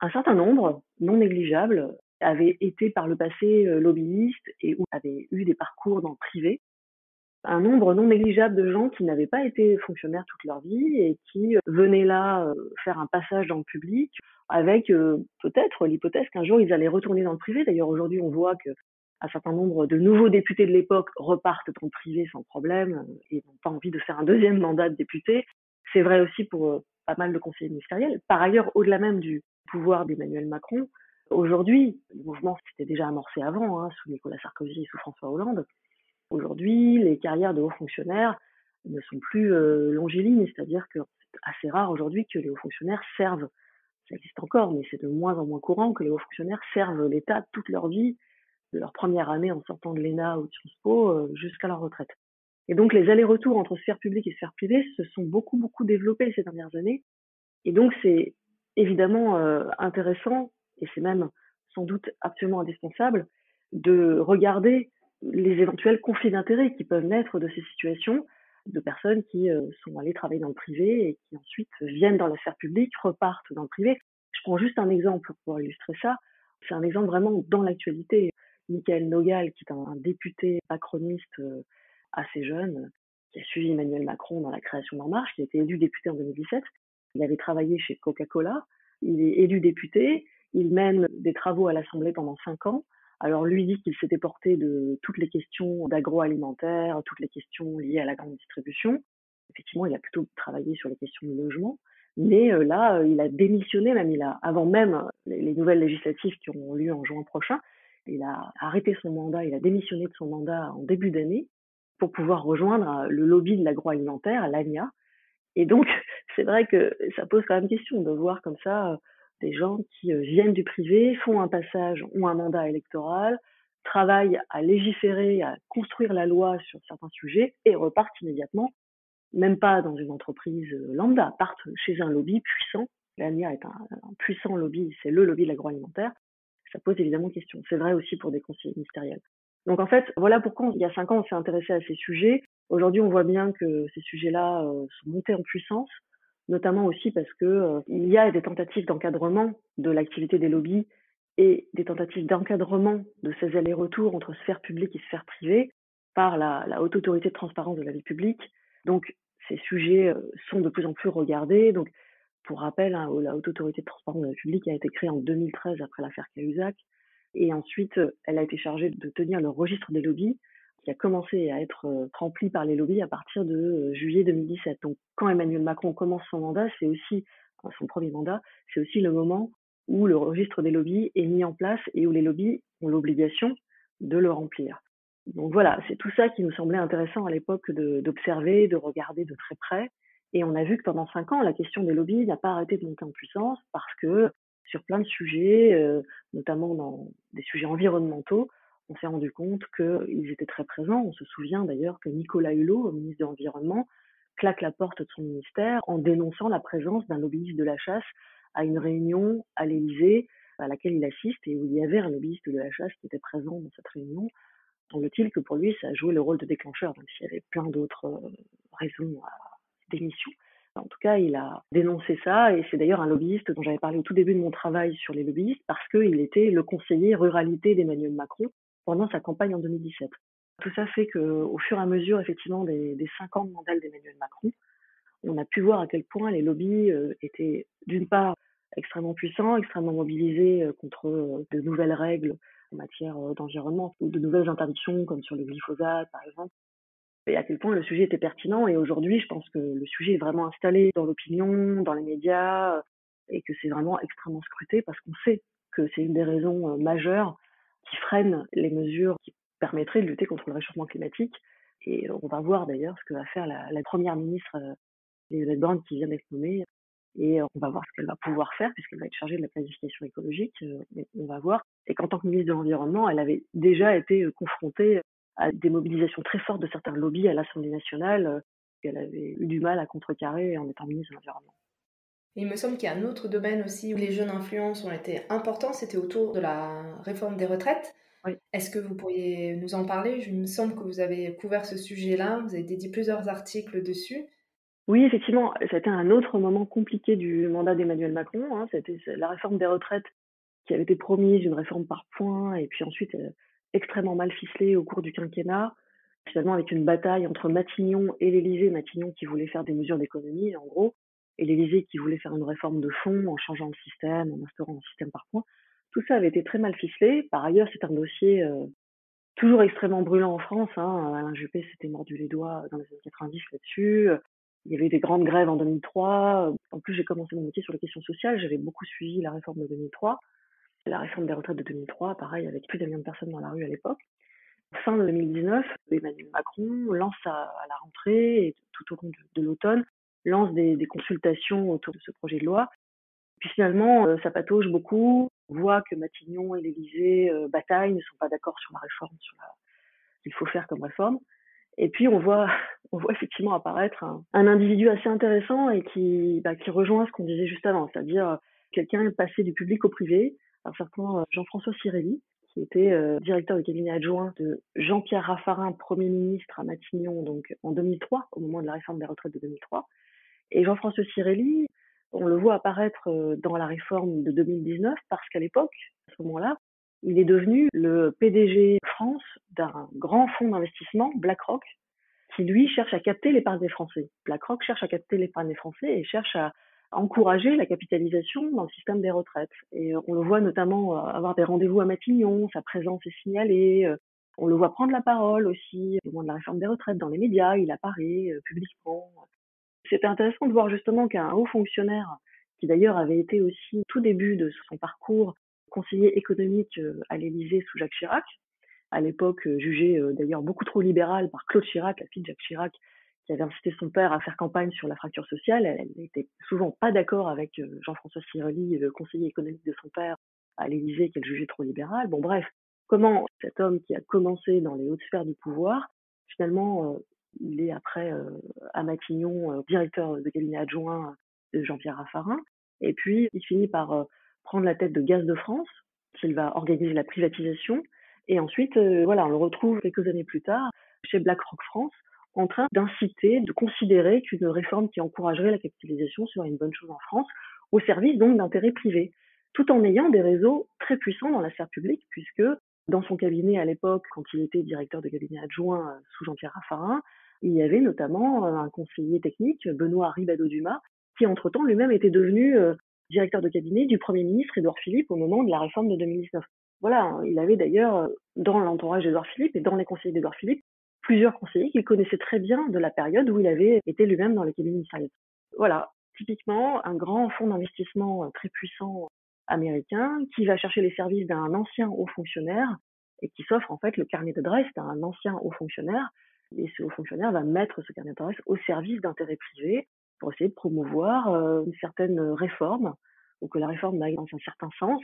[SPEAKER 2] Un certain nombre, non négligeable, avaient été par le passé lobbyistes et ou avaient eu des parcours dans le privé. Un nombre non négligeable de gens qui n'avaient pas été fonctionnaires toute leur vie et qui venaient là faire un passage dans le public avec peut-être l'hypothèse qu'un jour ils allaient retourner dans le privé. D'ailleurs aujourd'hui on voit que un certain nombre de nouveaux députés de l'époque repartent dans le privé sans problème et n'ont pas envie de faire un deuxième mandat de député. C'est vrai aussi pour pas mal de conseillers ministériels. Par ailleurs, au-delà même du pouvoir d'Emmanuel Macron, aujourd'hui, le mouvement s'était déjà amorcé avant, hein, sous Nicolas Sarkozy et sous François Hollande. Aujourd'hui, les carrières de hauts fonctionnaires ne sont plus longilines, c'est-à-dire que c'est assez rare aujourd'hui que les hauts fonctionnaires servent. Ça existe encore, mais c'est de moins en moins courant que les hauts fonctionnaires servent l'État toute leur vie, de leur première année en sortant de l'ENA ou de Sciences Po jusqu'à leur retraite. Et donc les allers-retours entre sphère publique et sphère privée se sont beaucoup développés ces dernières années. Et donc c'est évidemment intéressant, et c'est même sans doute absolument indispensable, de regarder les éventuels conflits d'intérêts qui peuvent naître de ces situations de personnes qui sont allées travailler dans le privé et qui ensuite viennent dans la sphère publique, repartent dans le privé. Je prends juste un exemple pour illustrer ça. C'est un exemple vraiment dans l'actualité. Michael Nogal, qui est un député macroniste assez jeune, qui a suivi Emmanuel Macron dans la création d'En Marche, qui a été élu député en 2017. Il avait travaillé chez Coca-Cola. Il est élu député. Il mène des travaux à l'Assemblée pendant 5 ans. Alors lui dit qu'il s'était porté de toutes les questions d'agroalimentaire, toutes les questions liées à la grande distribution. Effectivement, il a plutôt travaillé sur les questions de logement. Mais là, il a démissionné, même avant même les nouvelles législatives qui auront lieu en juin prochain. Il a arrêté son mandat, il a démissionné de son mandat en début d'année pour pouvoir rejoindre le lobby de l'agroalimentaire, l'ANIA. Et donc, c'est vrai que ça pose quand même question de voir comme ça des gens qui viennent du privé, font un passage, ont un mandat électoral, travaillent à légiférer, à construire la loi sur certains sujets et repartent immédiatement, même pas dans une entreprise lambda, partent chez un lobby puissant. L'ANIA est un puissant lobby, c'est le lobby de l'agroalimentaire. Ça pose évidemment question. C'est vrai aussi pour des conseillers ministériels. Donc en fait, voilà pourquoi il y a 5 ans, on s'est intéressé à ces sujets. Aujourd'hui, on voit bien que ces sujets-là sont montés en puissance, notamment aussi parce que il y a des tentatives d'encadrement de l'activité des lobbies et des tentatives d'encadrement de ces allers-retours entre sphère publique et sphère privée par la Haute Autorité de transparence de la vie publique. Donc ces sujets sont de plus en plus regardés. Donc pour rappel, hein, la Haute Autorité de transparence de la vie publique a été créée en 2013 après l'affaire Cahuzac. Et ensuite, elle a été chargée de tenir le registre des lobbies, qui a commencé à être rempli par les lobbies à partir de juillet 2017. Donc, quand Emmanuel Macron commence son mandat, c'est aussi son premier mandat, c'est aussi le moment où le registre des lobbies est mis en place et où les lobbies ont l'obligation de le remplir. Donc voilà, c'est tout ça qui nous semblait intéressant à l'époque d'observer, de regarder de très près. Et on a vu que pendant 5 ans, la question des lobbies n'a pas arrêté de monter en puissance parce que sur plein de sujets, notamment dans des sujets environnementaux, on s'est rendu compte qu'ils étaient très présents. On se souvient d'ailleurs que Nicolas Hulot, ministre de l'Environnement, claque la porte de son ministère en dénonçant la présence d'un lobbyiste de la chasse à une réunion à l'Élysée à laquelle il assiste et où il y avait un lobbyiste de la chasse qui était présent dans cette réunion. Semble-t-il que pour lui, ça a joué le rôle de déclencheur, même s'il y avait plein d'autres raisons à démission. En tout cas, il a dénoncé ça, et c'est d'ailleurs un lobbyiste dont j'avais parlé au tout début de mon travail sur les lobbyistes, parce qu'il était le conseiller ruralité d'Emmanuel Macron pendant sa campagne en 2017. Tout ça fait qu'au fur et à mesure, effectivement, des 5 ans de mandat d'Emmanuel Macron, on a pu voir à quel point les lobbies étaient, d'une part, extrêmement puissants, extrêmement mobilisés contre de nouvelles règles en matière d'environnement ou de nouvelles interdictions comme sur le glyphosate par exemple, et à quel point le sujet était pertinent. Et aujourd'hui, je pense que le sujet est vraiment installé dans l'opinion, dans les médias, et que c'est vraiment extrêmement scruté parce qu'on sait que c'est une des raisons majeures qui freinent les mesures qui permettraient de lutter contre le réchauffement climatique. Et on va voir d'ailleurs ce que va faire la première ministre Elisabeth Borne qui vient d'être nommée. Et on va voir ce qu'elle va pouvoir faire, puisqu'elle va être chargée de la planification écologique. On va voir. Et qu'en tant que ministre de l'Environnement, elle avait déjà été confrontée à des mobilisations très fortes de certains lobbies à l'Assemblée nationale, qu'elle avait eu du mal à contrecarrer en étant ministre de l'Environnement.
[SPEAKER 1] Il me semble qu'il y a un autre domaine aussi où les jeunes influences ont été importants, c'était autour de la réforme des retraites.
[SPEAKER 2] Oui.
[SPEAKER 1] Est-ce que vous pourriez nous en parler? Il me semble que vous avez couvert ce sujet-là, vous avez dédié plusieurs articles dessus.
[SPEAKER 2] Oui, effectivement, ça a été un autre moment compliqué du mandat d'Emmanuel Macron, hein. C'était la réforme des retraites qui avait été promise, une réforme par points et puis ensuite, extrêmement mal ficelée au cours du quinquennat. Finalement avec une bataille entre Matignon et l'Élysée. Matignon qui voulait faire des mesures d'économie, en gros, et l'Élysée qui voulait faire une réforme de fond en changeant le système, en instaurant un système par points. Tout ça avait été très mal ficelé. Par ailleurs, c'est un dossier, toujours extrêmement brûlant en France, hein. Alain Juppé s'était mordu les doigts dans les années 90 là-dessus. Il y avait eu des grandes grèves en 2003. En plus, j'ai commencé mon métier sur les questions sociales. J'avais beaucoup suivi la réforme de 2003. La réforme des retraites de 2003, pareil, avec plus d'un million de personnes dans la rue à l'époque. Fin 2019, Emmanuel Macron lance à la rentrée et tout au long de l'automne, lance des consultations autour de ce projet de loi. Puis finalement, ça patauge beaucoup. On voit que Matignon et l'Élysée bataillent, ne sont pas d'accord sur la réforme, qu'il faut faire comme réforme. Et puis on voit, on voit effectivement apparaître un individu assez intéressant et qui rejoint ce qu'on disait juste avant, c'est-à-dire quelqu'un passé du public au privé, un certain Jean-François Cirelli, qui était directeur de cabinet adjoint de Jean-Pierre Raffarin, Premier ministre à Matignon, donc en 2003, au moment de la réforme des retraites de 2003. Et Jean-François Cirelli, on le voit apparaître dans la réforme de 2019 parce qu'à l'époque, à ce moment-là, il est devenu le PDG France d'un grand fonds d'investissement, BlackRock, qui lui cherche à capter l'épargne des Français. BlackRock cherche à capter l'épargne des Français et cherche à encourager la capitalisation dans le système des retraites. Et on le voit notamment avoir des rendez-vous à Matignon, sa présence est signalée. On le voit prendre la parole aussi au moment de la réforme des retraites dans les médias, il apparaît publiquement. C'était intéressant de voir justement qu'un haut fonctionnaire, qui d'ailleurs avait été aussi au tout début de son parcours conseiller économique à l'Élysée sous Jacques Chirac, à l'époque jugé d'ailleurs beaucoup trop libéral par Claude Chirac, la fille de Jacques Chirac, qui avait incité son père à faire campagne sur la fracture sociale. Elle n'était souvent pas d'accord avec Jean-François Cirelli, le conseiller économique de son père à l'Élysée, qu'elle jugeait trop libéral. Bon bref, comment cet homme qui a commencé dans les hautes sphères du pouvoir, finalement, il est après à Matignon directeur de cabinet adjoint de Jean-Pierre Raffarin, et puis il finit par prendre la tête de Gaz de France, qu'il va organiser la privatisation, et ensuite, voilà, on le retrouve quelques années plus tard chez BlackRock France, en train d'inciter, de considérer qu'une réforme qui encouragerait la capitalisation serait une bonne chose en France, au service donc d'intérêts privés, tout en ayant des réseaux très puissants dans la sphère publique, puisque dans son cabinet à l'époque, quand il était directeur de cabinet adjoint sous Jean-Pierre Raffarin, il y avait notamment un conseiller technique, Benoît Ribado-Dumas, qui entre-temps lui-même était devenu directeur de cabinet du Premier ministre Édouard Philippe au moment de la réforme de 2019. Voilà, il avait d'ailleurs, dans l'entourage d'Édouard Philippe et dans les conseillers d'Édouard Philippe, plusieurs conseillers qu'il connaissait très bien de la période où il avait été lui-même dans les cabinets ministériels. Voilà, typiquement un grand fonds d'investissement très puissant américain qui va chercher les services d'un ancien haut fonctionnaire et qui s'offre en fait le carnet d'adresse d'un ancien haut fonctionnaire. Et ce haut fonctionnaire va mettre ce carnet d'adresse au service d'intérêts privés pour essayer de promouvoir une certaine réforme ou que la réforme aille dans un certain sens.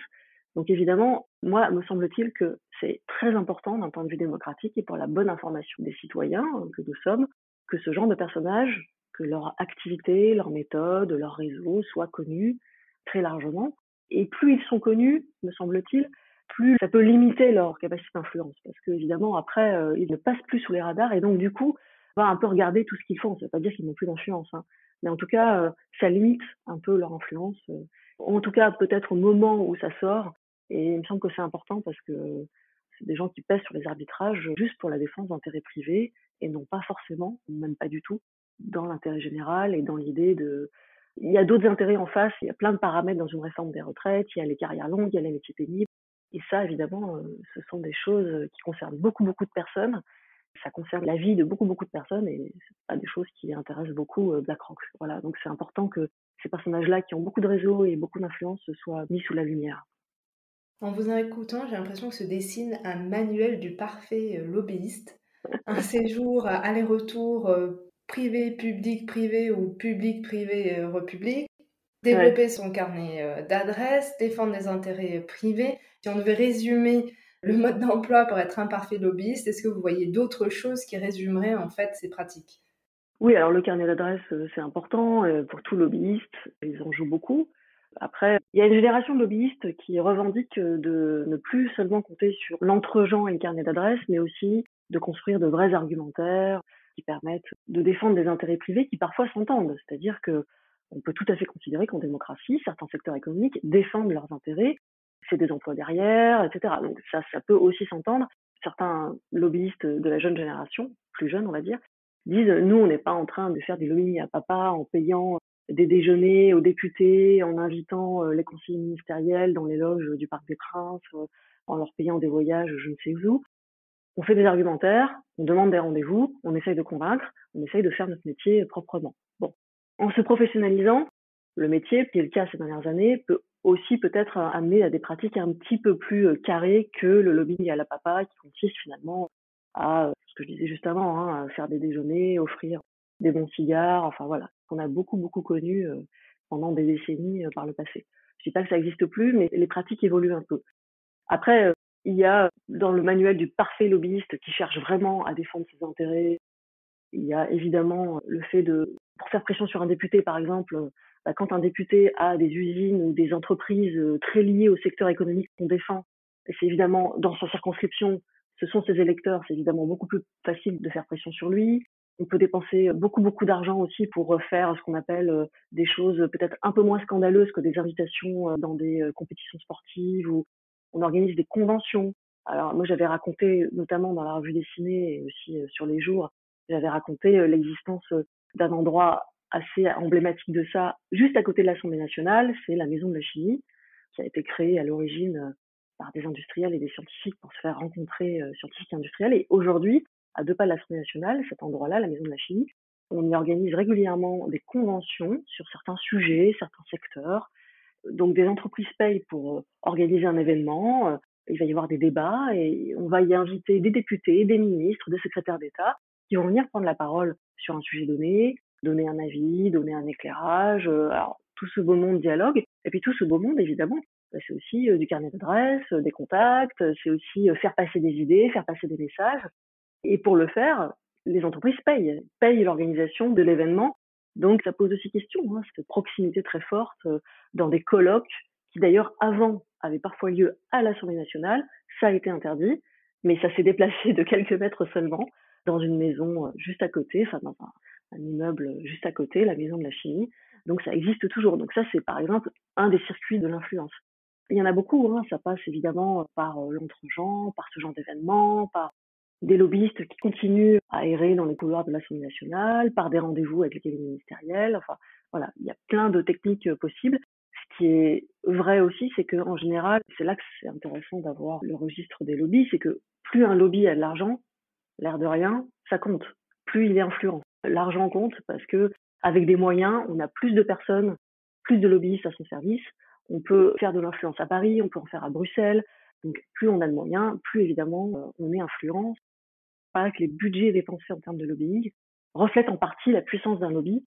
[SPEAKER 2] Donc évidemment, moi, me semble-t-il que c'est très important d'un point de vue démocratique et pour la bonne information des citoyens que nous sommes, que ce genre de personnages, que leur activité, leur méthode, leur réseau soient connus très largement. Et plus ils sont connus, me semble-t-il, plus ça peut limiter leur capacité d'influence. Parce qu'évidemment, après, ils ne passent plus sous les radars et donc du coup, on va un peu regarder tout ce qu'ils font. Ça ne veut pas dire qu'ils n'ont plus d'influence, hein. Mais en tout cas, ça limite un peu leur influence. En tout cas, peut-être au moment où ça sort, et il me semble que c'est important parce que c'est des gens qui pèsent sur les arbitrages juste pour la défense d'intérêts privés et non pas forcément, même pas du tout, dans l'intérêt général et dans l'idée de... Il y a d'autres intérêts en face, il y a plein de paramètres dans une réforme des retraites, il y a les carrières longues, il y a les métiers pénibles. Et ça, évidemment, ce sont des choses qui concernent beaucoup, beaucoup de personnes. Ça concerne la vie de beaucoup, beaucoup de personnes et c'est pas des choses qui intéressent beaucoup BlackRock. Voilà, donc c'est important que ces personnages-là qui ont beaucoup de réseaux et beaucoup d'influence soient mis sous la lumière.
[SPEAKER 1] En vous écoutant, j'ai l'impression que se dessine un manuel du parfait lobbyiste, un séjour aller-retour privé, public, privé ou public, privé, republic,
[SPEAKER 2] Ouais.
[SPEAKER 1] développer son carnet d'adresses, défendre des intérêts privés. Si on devait résumer le mode d'emploi pour être un parfait lobbyiste, est-ce que vous voyez d'autres choses qui résumeraient en fait ces pratiques?
[SPEAKER 2] Oui, alors le carnet d'adresses, c'est important pour tout lobbyiste, ils en jouent beaucoup. Après, il y a une génération de lobbyistes qui revendiquent de ne plus seulement compter sur l'entre-gens et le carnet d'adresses, mais aussi de construire de vrais argumentaires, qui permettent de défendre des intérêts privés qui parfois s'entendent. C'est-à-dire que on peut tout à fait considérer qu'en démocratie, certains secteurs économiques défendent leurs intérêts, c'est des emplois derrière, etc. Donc ça peut aussi s'entendre. Certains lobbyistes de la jeune génération, plus jeunes on va dire, disent nous on n'est pas en train de faire du lobbying à papa en payant des déjeuners aux députés, en invitant les conseillers ministériels dans les loges du Parc des Princes, en leur payant des voyages je ne sais où. On fait des argumentaires, on demande des rendez-vous, on essaye de convaincre, on essaye de faire notre métier proprement. Bon. En se professionnalisant, le métier, qui est le cas ces dernières années, peut aussi peut-être amener à des pratiques un petit peu plus carrées que le lobbying à la papa, qui consiste finalement à, ce que je disais juste avant, hein, à faire des déjeuners, offrir des bons cigares, enfin voilà, qu'on a beaucoup, beaucoup connu pendant des décennies par le passé. Je dis pas que ça n'existe plus, mais les pratiques évoluent un peu. Après, il y a dans le manuel du parfait lobbyiste qui cherche vraiment à défendre ses intérêts, il y a évidemment le fait de, pour faire pression sur un député par exemple, quand un député a des usines ou des entreprises très liées au secteur économique qu'on défend, et c'est évidemment dans sa circonscription, ce sont ses électeurs, c'est évidemment beaucoup plus facile de faire pression sur lui. On peut dépenser beaucoup, beaucoup d'argent aussi pour faire ce qu'on appelle des choses peut-être un peu moins scandaleuses que des invitations dans des compétitions sportives ou on organise des conventions. Alors moi j'avais raconté, notamment dans la revue dessinée et aussi sur les jours, j'avais raconté l'existence d'un endroit assez emblématique de ça, juste à côté de l'Assemblée nationale, c'est la Maison de la Chimie, qui a été créée à l'origine par des industriels et des scientifiques pour se faire rencontrer scientifiques et industriels. Et aujourd'hui, à 2 pas de l'Assemblée nationale, cet endroit-là, la Maison de la Chimie, on y organise régulièrement des conventions sur certains sujets, certains secteurs. Donc des entreprises payent pour organiser un événement, il va y avoir des débats et on va y inviter des députés, des ministres, des secrétaires d'État qui vont venir prendre la parole sur un sujet donné, donner un avis, donner un éclairage, alors tout ce beau monde dialogue et puis tout ce beau monde évidemment, c'est aussi du carnet d'adresses, des contacts, c'est aussi faire passer des idées, faire passer des messages et pour le faire, les entreprises payent l'organisation de l'événement. Donc ça pose aussi question, hein, cette proximité très forte dans des colloques qui d'ailleurs avant avaient parfois lieu à l'Assemblée nationale. Ça a été interdit, mais ça s'est déplacé de quelques mètres seulement dans une maison juste à côté, enfin dans un immeuble juste à côté, la Maison de la Chimie. Donc ça existe toujours. Donc ça c'est par exemple un des circuits de l'influence. Il y en a beaucoup, hein, ça passe évidemment par l'entregent, par ce genre d'événement, par des lobbyistes qui continuent à errer dans les couloirs de l'Assemblée nationale, par des rendez-vous avec les cabinets ministériels. Enfin, voilà, il y a plein de techniques possibles. Ce qui est vrai aussi, c'est qu'en général, c'est là que c'est intéressant d'avoir le registre des lobbies, c'est que plus un lobby a de l'argent, l'air de rien, ça compte. Plus il est influent. L'argent compte parce que avec des moyens, on a plus de personnes, plus de lobbyistes à son service. On peut faire de l'influence à Paris, on peut en faire à Bruxelles. Donc plus on a de moyens, plus évidemment on est influent. Paraît que les budgets dépensés en termes de lobbying reflètent en partie la puissance d'un lobby,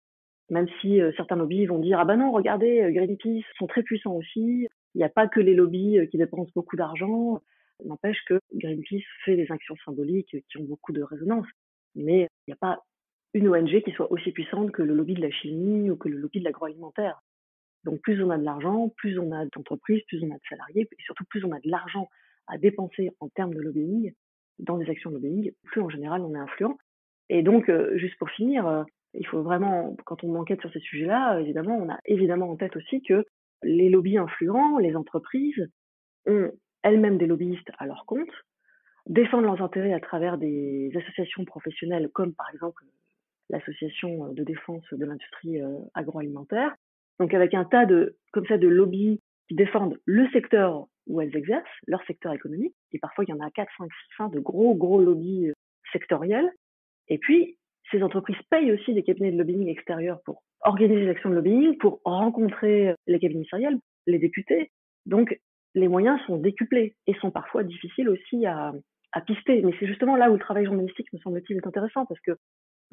[SPEAKER 2] même si certains lobbies vont dire ah ben non, regardez, Greenpeace sont très puissants aussi, il n'y a pas que les lobbies qui dépensent beaucoup d'argent. N'empêche que Greenpeace fait des actions symboliques qui ont beaucoup de résonance, mais il n'y a pas une ONG qui soit aussi puissante que le lobby de la chimie ou que le lobby de l'agroalimentaire. Donc plus on a de l'argent, plus on a d'entreprises, plus on a de salariés, et surtout plus on a de l'argent à dépenser en termes de lobbying, dans des actions de lobbying, plus en général on est influent. Et donc, juste pour finir, il faut vraiment, quand on enquête sur ces sujets-là, évidemment, on a évidemment en tête aussi que les lobbies influents, les entreprises, ont elles-mêmes des lobbyistes à leur compte, défendent leurs intérêts à travers des associations professionnelles comme par exemple l'association de défense de l'industrie agroalimentaire. Donc avec un tas de comme ça de lobbies qui défendent le secteur où elles exercent, leur secteur économique, et parfois il y en a 4, 5, 6 de gros lobbies sectoriels. Et puis ces entreprises payent aussi des cabinets de lobbying extérieurs pour organiser des actions de lobbying, pour rencontrer les cabinets ministériels, les députés. Donc les moyens sont décuplés et sont parfois difficiles aussi à pister. Mais c'est justement là où le travail journalistique, me semble-t-il, est intéressant parce que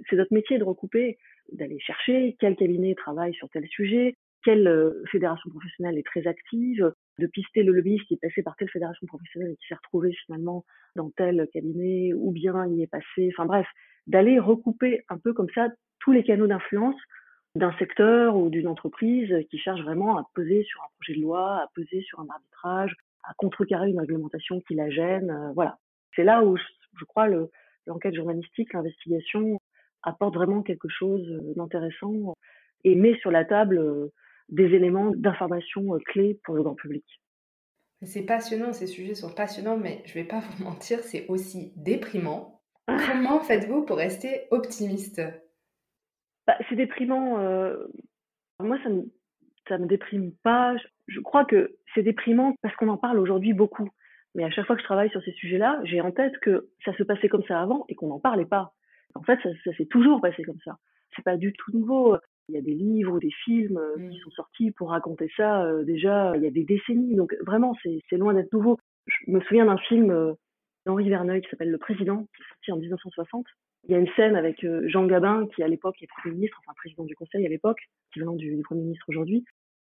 [SPEAKER 2] c'est notre métier de recouper, d'aller chercher quel cabinet travaille sur tel sujet, quelle fédération professionnelle est très active, de pister le lobbyiste qui est passé par telle fédération professionnelle et qui s'est retrouvé finalement dans tel cabinet, ou bien il est passé, enfin bref, d'aller recouper un peu comme ça tous les canaux d'influence d'un secteur ou d'une entreprise qui cherche vraiment à peser sur un projet de loi, à peser sur un arbitrage, à contrecarrer une réglementation qui la gêne, voilà. C'est là où je crois l'enquête journalistique, l'investigation apporte vraiment quelque chose d'intéressant et met sur la table des éléments d'information clés pour le grand public.
[SPEAKER 1] C'est passionnant, ces sujets sont passionnants, mais je vais pas vous mentir, c'est aussi déprimant. Comment faites-vous pour rester optimiste?
[SPEAKER 2] Bah, c'est déprimant. Moi, ça me déprime pas. Je crois que c'est déprimant parce qu'on en parle aujourd'hui beaucoup. Mais à chaque fois que je travaille sur ces sujets-là, j'ai en tête que ça se passait comme ça avant et qu'on n'en parlait pas. En fait, ça s'est toujours passé comme ça. C'est pas du tout nouveau. Il y a des livres ou des films qui sont sortis pour raconter ça déjà il y a des décennies. Donc vraiment, c'est loin d'être nouveau. Je me souviens d'un film d'Henri Verneuil qui s'appelle Le Président, qui est sorti en 1960. Il y a une scène avec Jean Gabin, qui à l'époque est Premier ministre, enfin président du Conseil à l'époque, qui venant du Premier ministre aujourd'hui,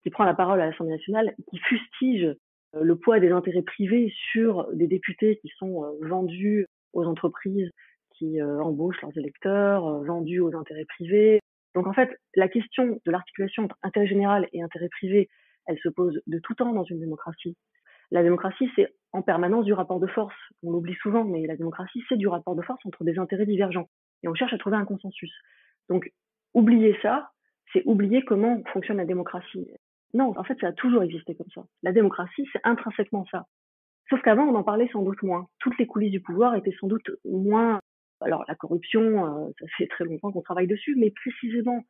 [SPEAKER 2] qui prend la parole à l'Assemblée nationale, qui fustige le poids des intérêts privés sur des députés qui sont vendus aux entreprises qui embauchent leurs électeurs, vendus aux intérêts privés. Donc en fait, la question de l'articulation entre intérêt général et intérêt privé, elle se pose de tout temps dans une démocratie. La démocratie, c'est en permanence du rapport de force. On l'oublie souvent, mais la démocratie, c'est du rapport de force entre des intérêts divergents. Et on cherche à trouver un consensus. Donc, oublier ça, c'est oublier comment fonctionne la démocratie. Non, en fait, ça a toujours existé comme ça. La démocratie, c'est intrinsèquement ça. Sauf qu'avant, on en parlait sans doute moins. Toutes les coulisses du pouvoir étaient sans doute moins... Alors, la corruption, ça fait très longtemps qu'on travaille dessus, mais précisément,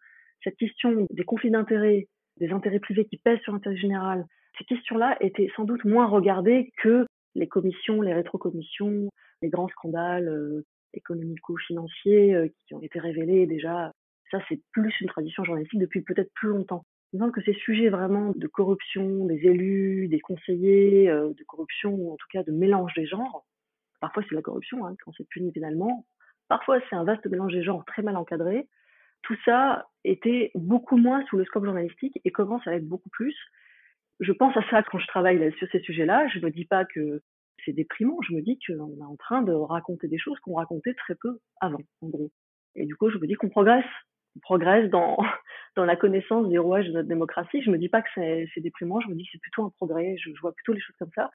[SPEAKER 2] cette question des conflits d'intérêts, des intérêts privés qui pèsent sur l'intérêt général, ces questions-là étaient sans doute moins regardées que les commissions, les rétrocommissions, les grands scandales économico-financiers qui ont été révélés déjà. Ça, c'est plus une tradition journalistique depuis peut-être plus longtemps. Il me semble que ces sujets vraiment de corruption des élus, des conseillers, de corruption ou en tout cas de mélange des genres, parfois c'est de la corruption quand c'est puni pénalement, parfois c'est un vaste mélange des genres très mal encadré, tout ça était beaucoup moins sous le scope journalistique et commence à l'être beaucoup plus. Je pense à ça quand je travaille sur ces sujets-là. Je me dis pas que c'est déprimant. Je me dis qu'on est en train de raconter des choses qu'on racontait très peu avant, en gros. Et du coup, je me dis qu'on progresse. On progresse dans, dans la connaissance des rouages de notre démocratie. Je me dis pas que c'est déprimant. Je me dis que c'est plutôt un progrès. Je vois plutôt les choses comme ça.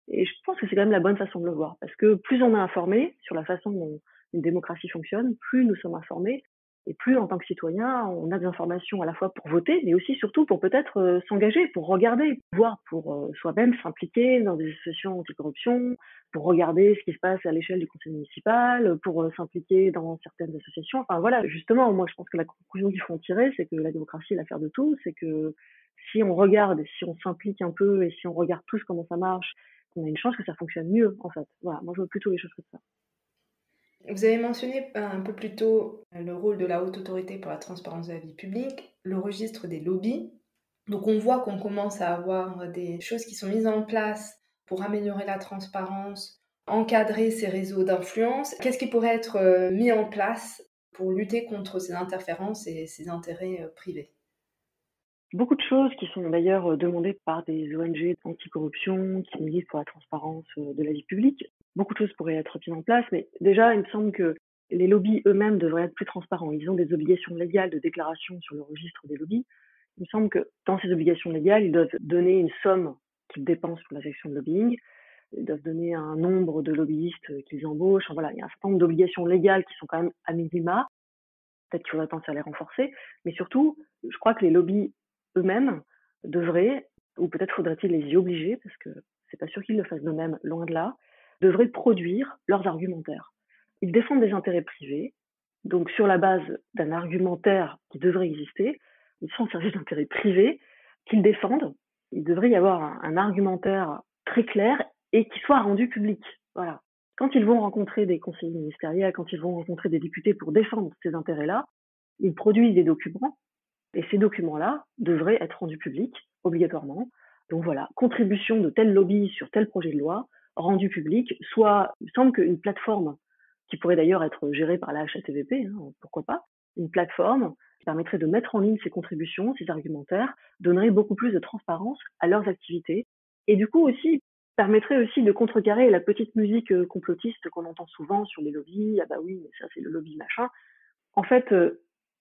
[SPEAKER 2] Et je pense que c'est quand même la bonne façon de le voir. Parce que plus on est informé sur la façon dont une démocratie fonctionne, plus nous sommes informés et plus, en tant que citoyen, on a des informations à la fois pour voter, mais aussi surtout pour peut-être s'engager, pour regarder, voire pour soi-même s'impliquer dans des associations anticorruption, pour regarder ce qui se passe à l'échelle du conseil municipal, pour s'impliquer dans certaines associations. Enfin voilà, justement, moi je pense que la conclusion qu'il faut en tirer, c'est que la démocratie est l'affaire de tous, c'est que si on regarde, si on s'implique un peu et si on regarde tous comment ça marche, on a une chance que ça fonctionne mieux, en fait. Voilà, moi je vois plutôt les choses comme ça.
[SPEAKER 1] Vous avez mentionné un peu plus tôt le rôle de la Haute Autorité pour la transparence de la vie publique, le registre des lobbies. Donc on voit qu'on commence à avoir des choses qui sont mises en place pour améliorer la transparence, encadrer ces réseaux d'influence. Qu'est-ce qui pourrait être mis en place pour lutter contre ces interférences et ces intérêts privés?
[SPEAKER 2] Beaucoup de choses qui sont d'ailleurs demandées par des ONG anticorruption, qui militent pour la transparence de la vie publique. Beaucoup de choses pourraient être mises en place, mais déjà, il me semble que les lobbies eux-mêmes devraient être plus transparents. Ils ont des obligations légales de déclaration sur le registre des lobbies. Il me semble que dans ces obligations légales, ils doivent donner une somme qu'ils dépensent pour la section de lobbying. Ils doivent donner un nombre de lobbyistes qu'ils embauchent. Enfin, voilà, il y a un certain nombre d'obligations légales qui sont quand même à minima. Peut-être qu'il faudrait penser à les renforcer. Mais surtout, je crois que les lobbies eux-mêmes devraient, ou peut-être faudrait-il les y obliger, parce que c'est pas sûr qu'ils le fassent d'eux-mêmes, loin de là, devraient produire leurs argumentaires. Ils défendent des intérêts privés, donc sur la base d'un argumentaire qui devrait exister, ils sont en service d'intérêts privés qu'ils défendent. Il devrait y avoir un argumentaire très clair et qui soit rendu public. Voilà. Quand ils vont rencontrer des conseillers ministériels, quand ils vont rencontrer des députés pour défendre ces intérêts-là, ils produisent des documents et ces documents-là devraient être rendus publics, obligatoirement. Donc voilà, contribution de tel lobby sur tel projet de loi, rendu public, soit, il me semble qu'une plateforme, qui pourrait d'ailleurs être gérée par la HATVP, pourquoi pas, une plateforme qui permettrait de mettre en ligne ces contributions, ces argumentaires, donnerait beaucoup plus de transparence à leurs activités, et du coup aussi permettrait aussi de contrecarrer la petite musique complotiste qu'on entend souvent sur les lobbies, ah bah oui, mais ça c'est le lobby machin. En fait,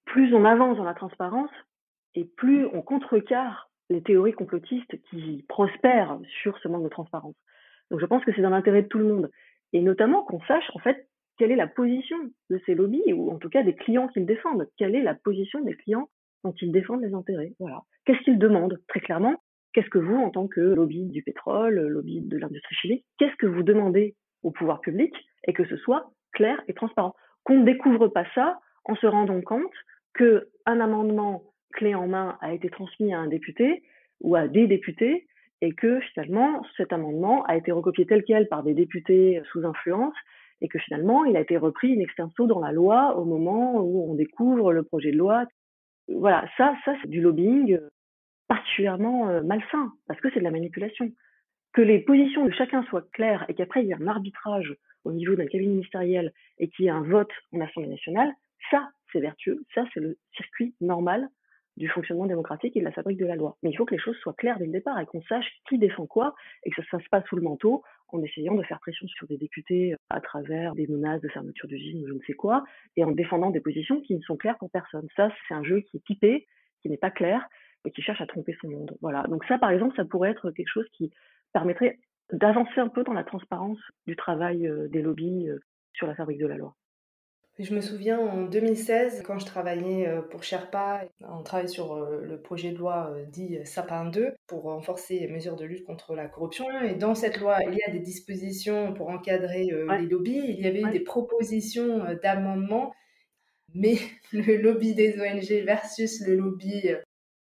[SPEAKER 2] plus on avance dans la transparence et plus on contrecarre les théories complotistes qui prospèrent sur ce manque de transparence. Donc je pense que c'est dans l'intérêt de tout le monde. Et notamment qu'on sache, en fait, quelle est la position de ces lobbies, ou en tout cas des clients qu'ils défendent. Quelle est la position des clients dont ils défendent les intérêts. Voilà. Qu'est-ce qu'ils demandent très clairement? Qu'est-ce que vous, en tant que lobby du pétrole, lobby de l'industrie chimique, qu'est-ce que vous demandez au pouvoir public, et que ce soit clair et transparent? Qu'on ne découvre pas ça en se rendant compte qu'un amendement clé en main a été transmis à un député ou à des députés, et que finalement cet amendement a été recopié tel quel par des députés sous influence, et que finalement il a été repris in extenso dans la loi au moment où on découvre le projet de loi. Voilà, ça c'est du lobbying particulièrement malsain, parce que c'est de la manipulation. Que les positions de chacun soient claires et qu'après il y ait un arbitrage au niveau d'un cabinet ministériel et qu'il y ait un vote en Assemblée nationale, ça c'est vertueux, ça c'est le circuit normal du fonctionnement démocratique et de la fabrique de la loi. Mais il faut que les choses soient claires dès le départ et qu'on sache qui défend quoi, et que ça ne se fasse pas sous le manteau en essayant de faire pression sur des députés à travers des menaces de fermeture d'usine ou je ne sais quoi, et en défendant des positions qui ne sont claires pour personne. Ça, c'est un jeu qui est typé, qui n'est pas clair et qui cherche à tromper son monde. Voilà. Donc ça, par exemple, ça pourrait être quelque chose qui permettrait d'avancer un peu dans la transparence du travail des lobbies sur la fabrique de la loi.
[SPEAKER 1] Je me souviens en 2016, quand je travaillais pour Sherpa, on travaillait sur le projet de loi dit Sapin 2 pour renforcer les mesures de lutte contre la corruption. Et dans cette loi, il y a des dispositions pour encadrer
[SPEAKER 2] Ouais,
[SPEAKER 1] les lobbies. Il y avait eu
[SPEAKER 2] ouais.
[SPEAKER 1] des propositions d'amendements, mais le lobby des ONG versus le lobby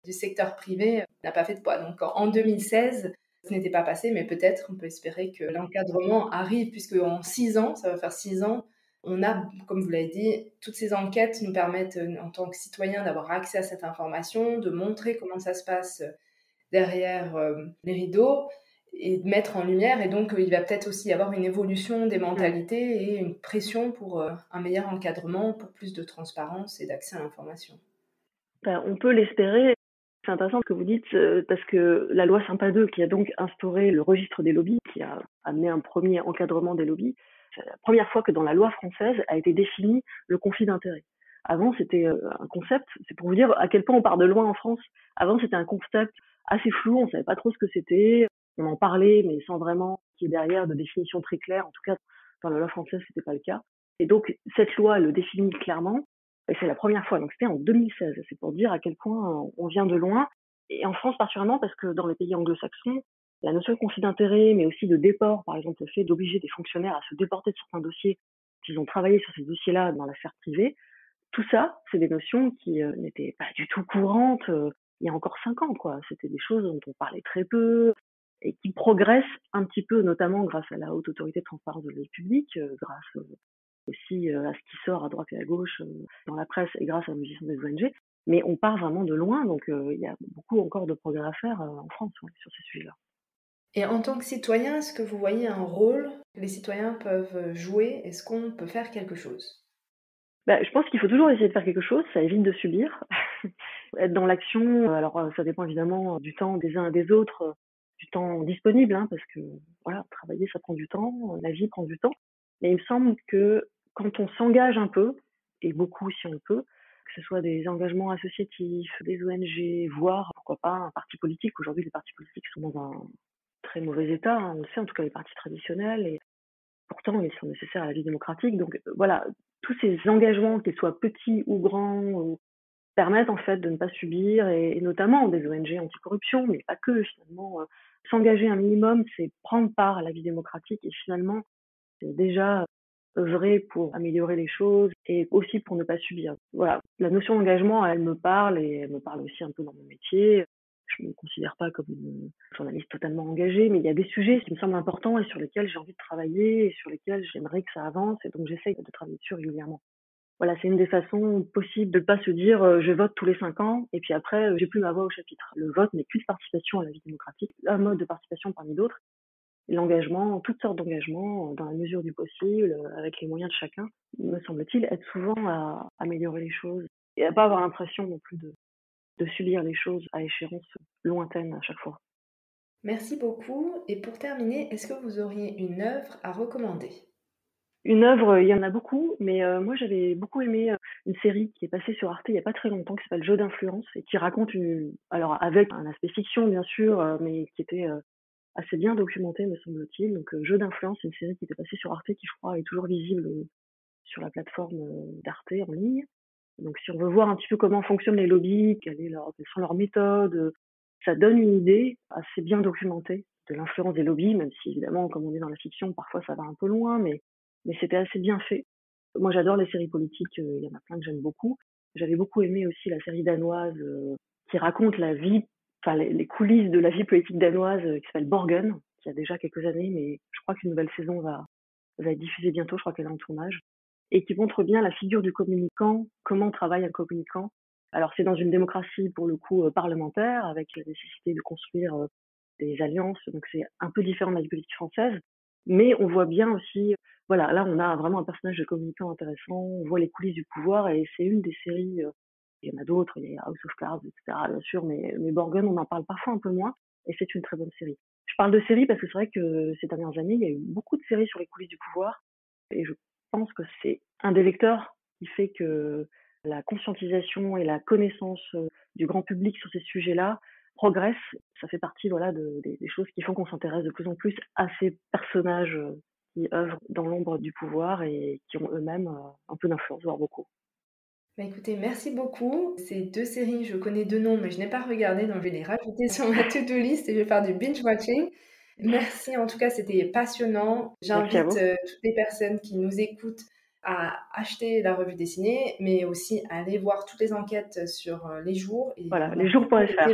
[SPEAKER 1] du secteur privé n'a pas fait de poids. Donc en 2016, ce n'était pas passé, mais peut-être on peut espérer que l'encadrement arrive, puisque en 6 ans, ça va faire 6 ans, on a, comme vous l'avez dit, toutes ces enquêtes nous permettent, en tant que citoyens, d'avoir accès à cette information, de montrer comment ça se passe derrière les rideaux et de mettre en lumière. Et donc, il va peut-être aussi y avoir une évolution des mentalités et une pression pour un meilleur encadrement, pour plus de transparence et d'accès à l'information.
[SPEAKER 2] Enfin, on peut l'espérer. C'est intéressant ce que vous dites, parce que la loi Sympa 2, qui a donc instauré le registre des lobbies, qui a amené un premier encadrement des lobbies, c'est la première fois que dans la loi française a été défini le conflit d'intérêts. Avant, c'était un concept, c'est pour vous dire à quel point on part de loin en France. Avant, c'était un concept assez flou, on savait pas trop ce que c'était, on en parlait, mais sans vraiment qu'il y ait derrière de définition très claire. En tout cas, dans la loi française, c'était pas le cas. Et donc, cette loi le définit clairement. Et c'est la première fois, donc c'était en 2016. C'est pour dire à quel point on vient de loin. Et en France particulièrement, parce que dans les pays anglo-saxons, la notion de conflit d'intérêt, mais aussi de déport, par exemple le fait d'obliger des fonctionnaires à se déporter de certains dossiers, s'ils ont travaillé sur ces dossiers-là dans la sphère privée, tout ça, c'est des notions qui n'étaient pas du tout courantes il y a encore 5 ans, quoi. C'était des choses dont on parlait très peu et qui progressent un petit peu, notamment grâce à la Haute Autorité de Transparence de la vie publique, grâce aussi à ce qui sort à droite et à gauche dans la presse et grâce à la musiciens des ONG. Mais on part vraiment de loin, donc il y a beaucoup encore de progrès à faire en France sur ces sujets-là.
[SPEAKER 1] Et en tant que citoyen, est-ce que vous voyez un rôle que les citoyens peuvent jouer? Est-ce qu'on peut faire quelque chose?
[SPEAKER 2] Bah, je pense qu'il faut toujours essayer de faire quelque chose, ça évite de subir. Être dans l'action, alors ça dépend évidemment du temps des uns et des autres, du temps disponible, hein, parce que voilà, travailler ça prend du temps, la vie prend du temps. Mais il me semble que quand on s'engage un peu, et beaucoup si on le peut, que ce soit des engagements associatifs, des ONG, voire pourquoi pas un parti politique. Aujourd'hui, les partis politiques sont dans un très mauvais état, hein, on le sait, en tout cas les partis traditionnels, et pourtant ils sont nécessaires à la vie démocratique. Donc voilà, tous ces engagements, qu'ils soient petits ou grands, permettent en fait de ne pas subir, et notamment des ONG anticorruption, mais pas que finalement. S'engager un minimum, c'est prendre part à la vie démocratique, et finalement, c'est déjà œuvrer pour améliorer les choses et aussi pour ne pas subir. Voilà, la notion d'engagement, elle me parle, et elle me parle aussi un peu dans mon métier. Je ne me considère pas comme une journaliste totalement engagée, mais il y a des sujets qui me semblent importants et sur lesquels j'ai envie de travailler et sur lesquels j'aimerais que ça avance, et donc j'essaye de travailler dessus régulièrement. Voilà, c'est une des façons possibles de ne pas se dire je vote tous les 5 ans et puis après j'ai plus ma voix au chapitre. Le vote n'est qu'une participation à la vie démocratique, un mode de participation parmi d'autres. Et l'engagement, toutes sortes d'engagements, dans la mesure du possible, avec les moyens de chacun, me semble-t-il, aide souvent à améliorer les choses et à pas avoir l'impression non plus de subir les choses à échéance lointaine à chaque fois.
[SPEAKER 1] Merci beaucoup. Et pour terminer, est-ce que vous auriez une œuvre à recommander?
[SPEAKER 2] Une œuvre, il y en a beaucoup, mais moi j'avais beaucoup aimé une série qui est passée sur Arte il y a pas très longtemps, qui s'appelle Jeux d'influence, et qui raconte alors avec un aspect fiction bien sûr, mais qui était assez bien documentée me semble-t-il. Donc Jeux d'influence, c'est une série qui était passée sur Arte, qui je crois est toujours visible sur la plateforme d'Arte en ligne. Donc si on veut voir un petit peu comment fonctionnent les lobbies, quelles sont leurs méthodes, ça donne une idée assez bien documentée de l'influence des lobbies, même si évidemment, comme on est dans la fiction, parfois ça va un peu loin, mais c'était assez bien fait. Moi j'adore les séries politiques, il y en a plein que j'aime beaucoup. J'avais beaucoup aimé aussi la série danoise qui raconte la vie, enfin les coulisses de la vie politique danoise qui s'appelle Borgen, qui a déjà quelques années, mais je crois qu'une nouvelle saison va être diffusée bientôt, je crois qu'elle est en tournage, et qui montre bien la figure du communicant, comment travaille un communicant. Alors c'est dans une démocratie pour le coup parlementaire, avec la nécessité de construire des alliances, donc c'est un peu différent de la vie politique française, mais on voit bien aussi, voilà, là on a vraiment un personnage de communicant intéressant, on voit les coulisses du pouvoir, et c'est une des séries, il y en a d'autres, il y a House of Cards, etc. bien sûr, mais Borgen on en parle parfois un peu moins, et c'est une très bonne série. Je parle de séries parce que c'est vrai que ces dernières années, il y a eu beaucoup de séries sur les coulisses du pouvoir, et je pense que c'est un des vecteurs qui fait que la conscientisation et la connaissance du grand public sur ces sujets-là progresse. Ça fait partie des choses qui font qu'on s'intéresse de plus en plus à ces personnages qui œuvrent dans l'ombre du pouvoir et qui ont eux-mêmes un peu d'influence, voire beaucoup.
[SPEAKER 1] Bah écoutez, merci beaucoup. Ces 2 séries, je connais 2 noms, mais je n'ai pas regardé, donc je vais les rajouter sur ma to-do list et je vais faire du binge-watching. Merci, en tout cas, c'était passionnant. J'invite toutes les personnes qui nous écoutent à acheter la revue dessinée, mais aussi à aller voir toutes les enquêtes sur Les Jours. Et
[SPEAKER 2] voilà, lesjours.fr.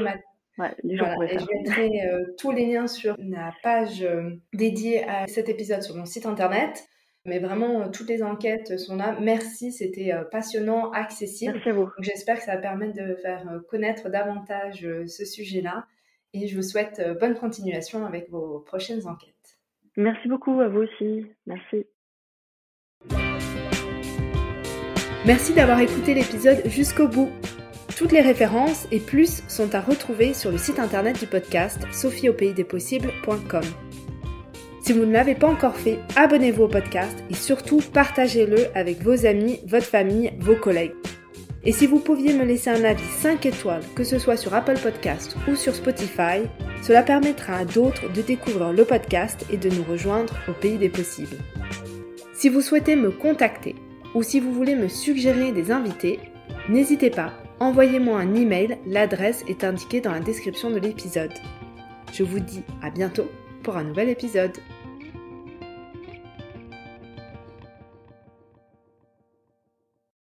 [SPEAKER 1] Ouais, voilà, et je mettrai tous les liens sur la page dédiée à cet épisode sur mon site internet. Mais vraiment, toutes les enquêtes sont là. Merci, c'était passionnant, accessible.
[SPEAKER 2] Merci à vous.
[SPEAKER 1] Donc, j'espère que ça va permettre de faire connaître davantage ce sujet-là. Et je vous souhaite bonne continuation avec vos prochaines enquêtes.
[SPEAKER 2] Merci beaucoup, à vous aussi. Merci.
[SPEAKER 1] Merci d'avoir écouté l'épisode jusqu'au bout. Toutes les références et plus sont à retrouver sur le site internet du podcast sophieaupaysdespossibles.com. Si vous ne l'avez pas encore fait, abonnez-vous au podcast et surtout partagez-le avec vos amis, votre famille, vos collègues. Et si vous pouviez me laisser un avis 5 étoiles, que ce soit sur Apple Podcast ou sur Spotify, cela permettra à d'autres de découvrir le podcast et de nous rejoindre au pays des possibles. Si vous souhaitez me contacter ou si vous voulez me suggérer des invités, n'hésitez pas, envoyez-moi un email, l'adresse est indiquée dans la description de l'épisode. Je vous dis à bientôt pour un nouvel épisode.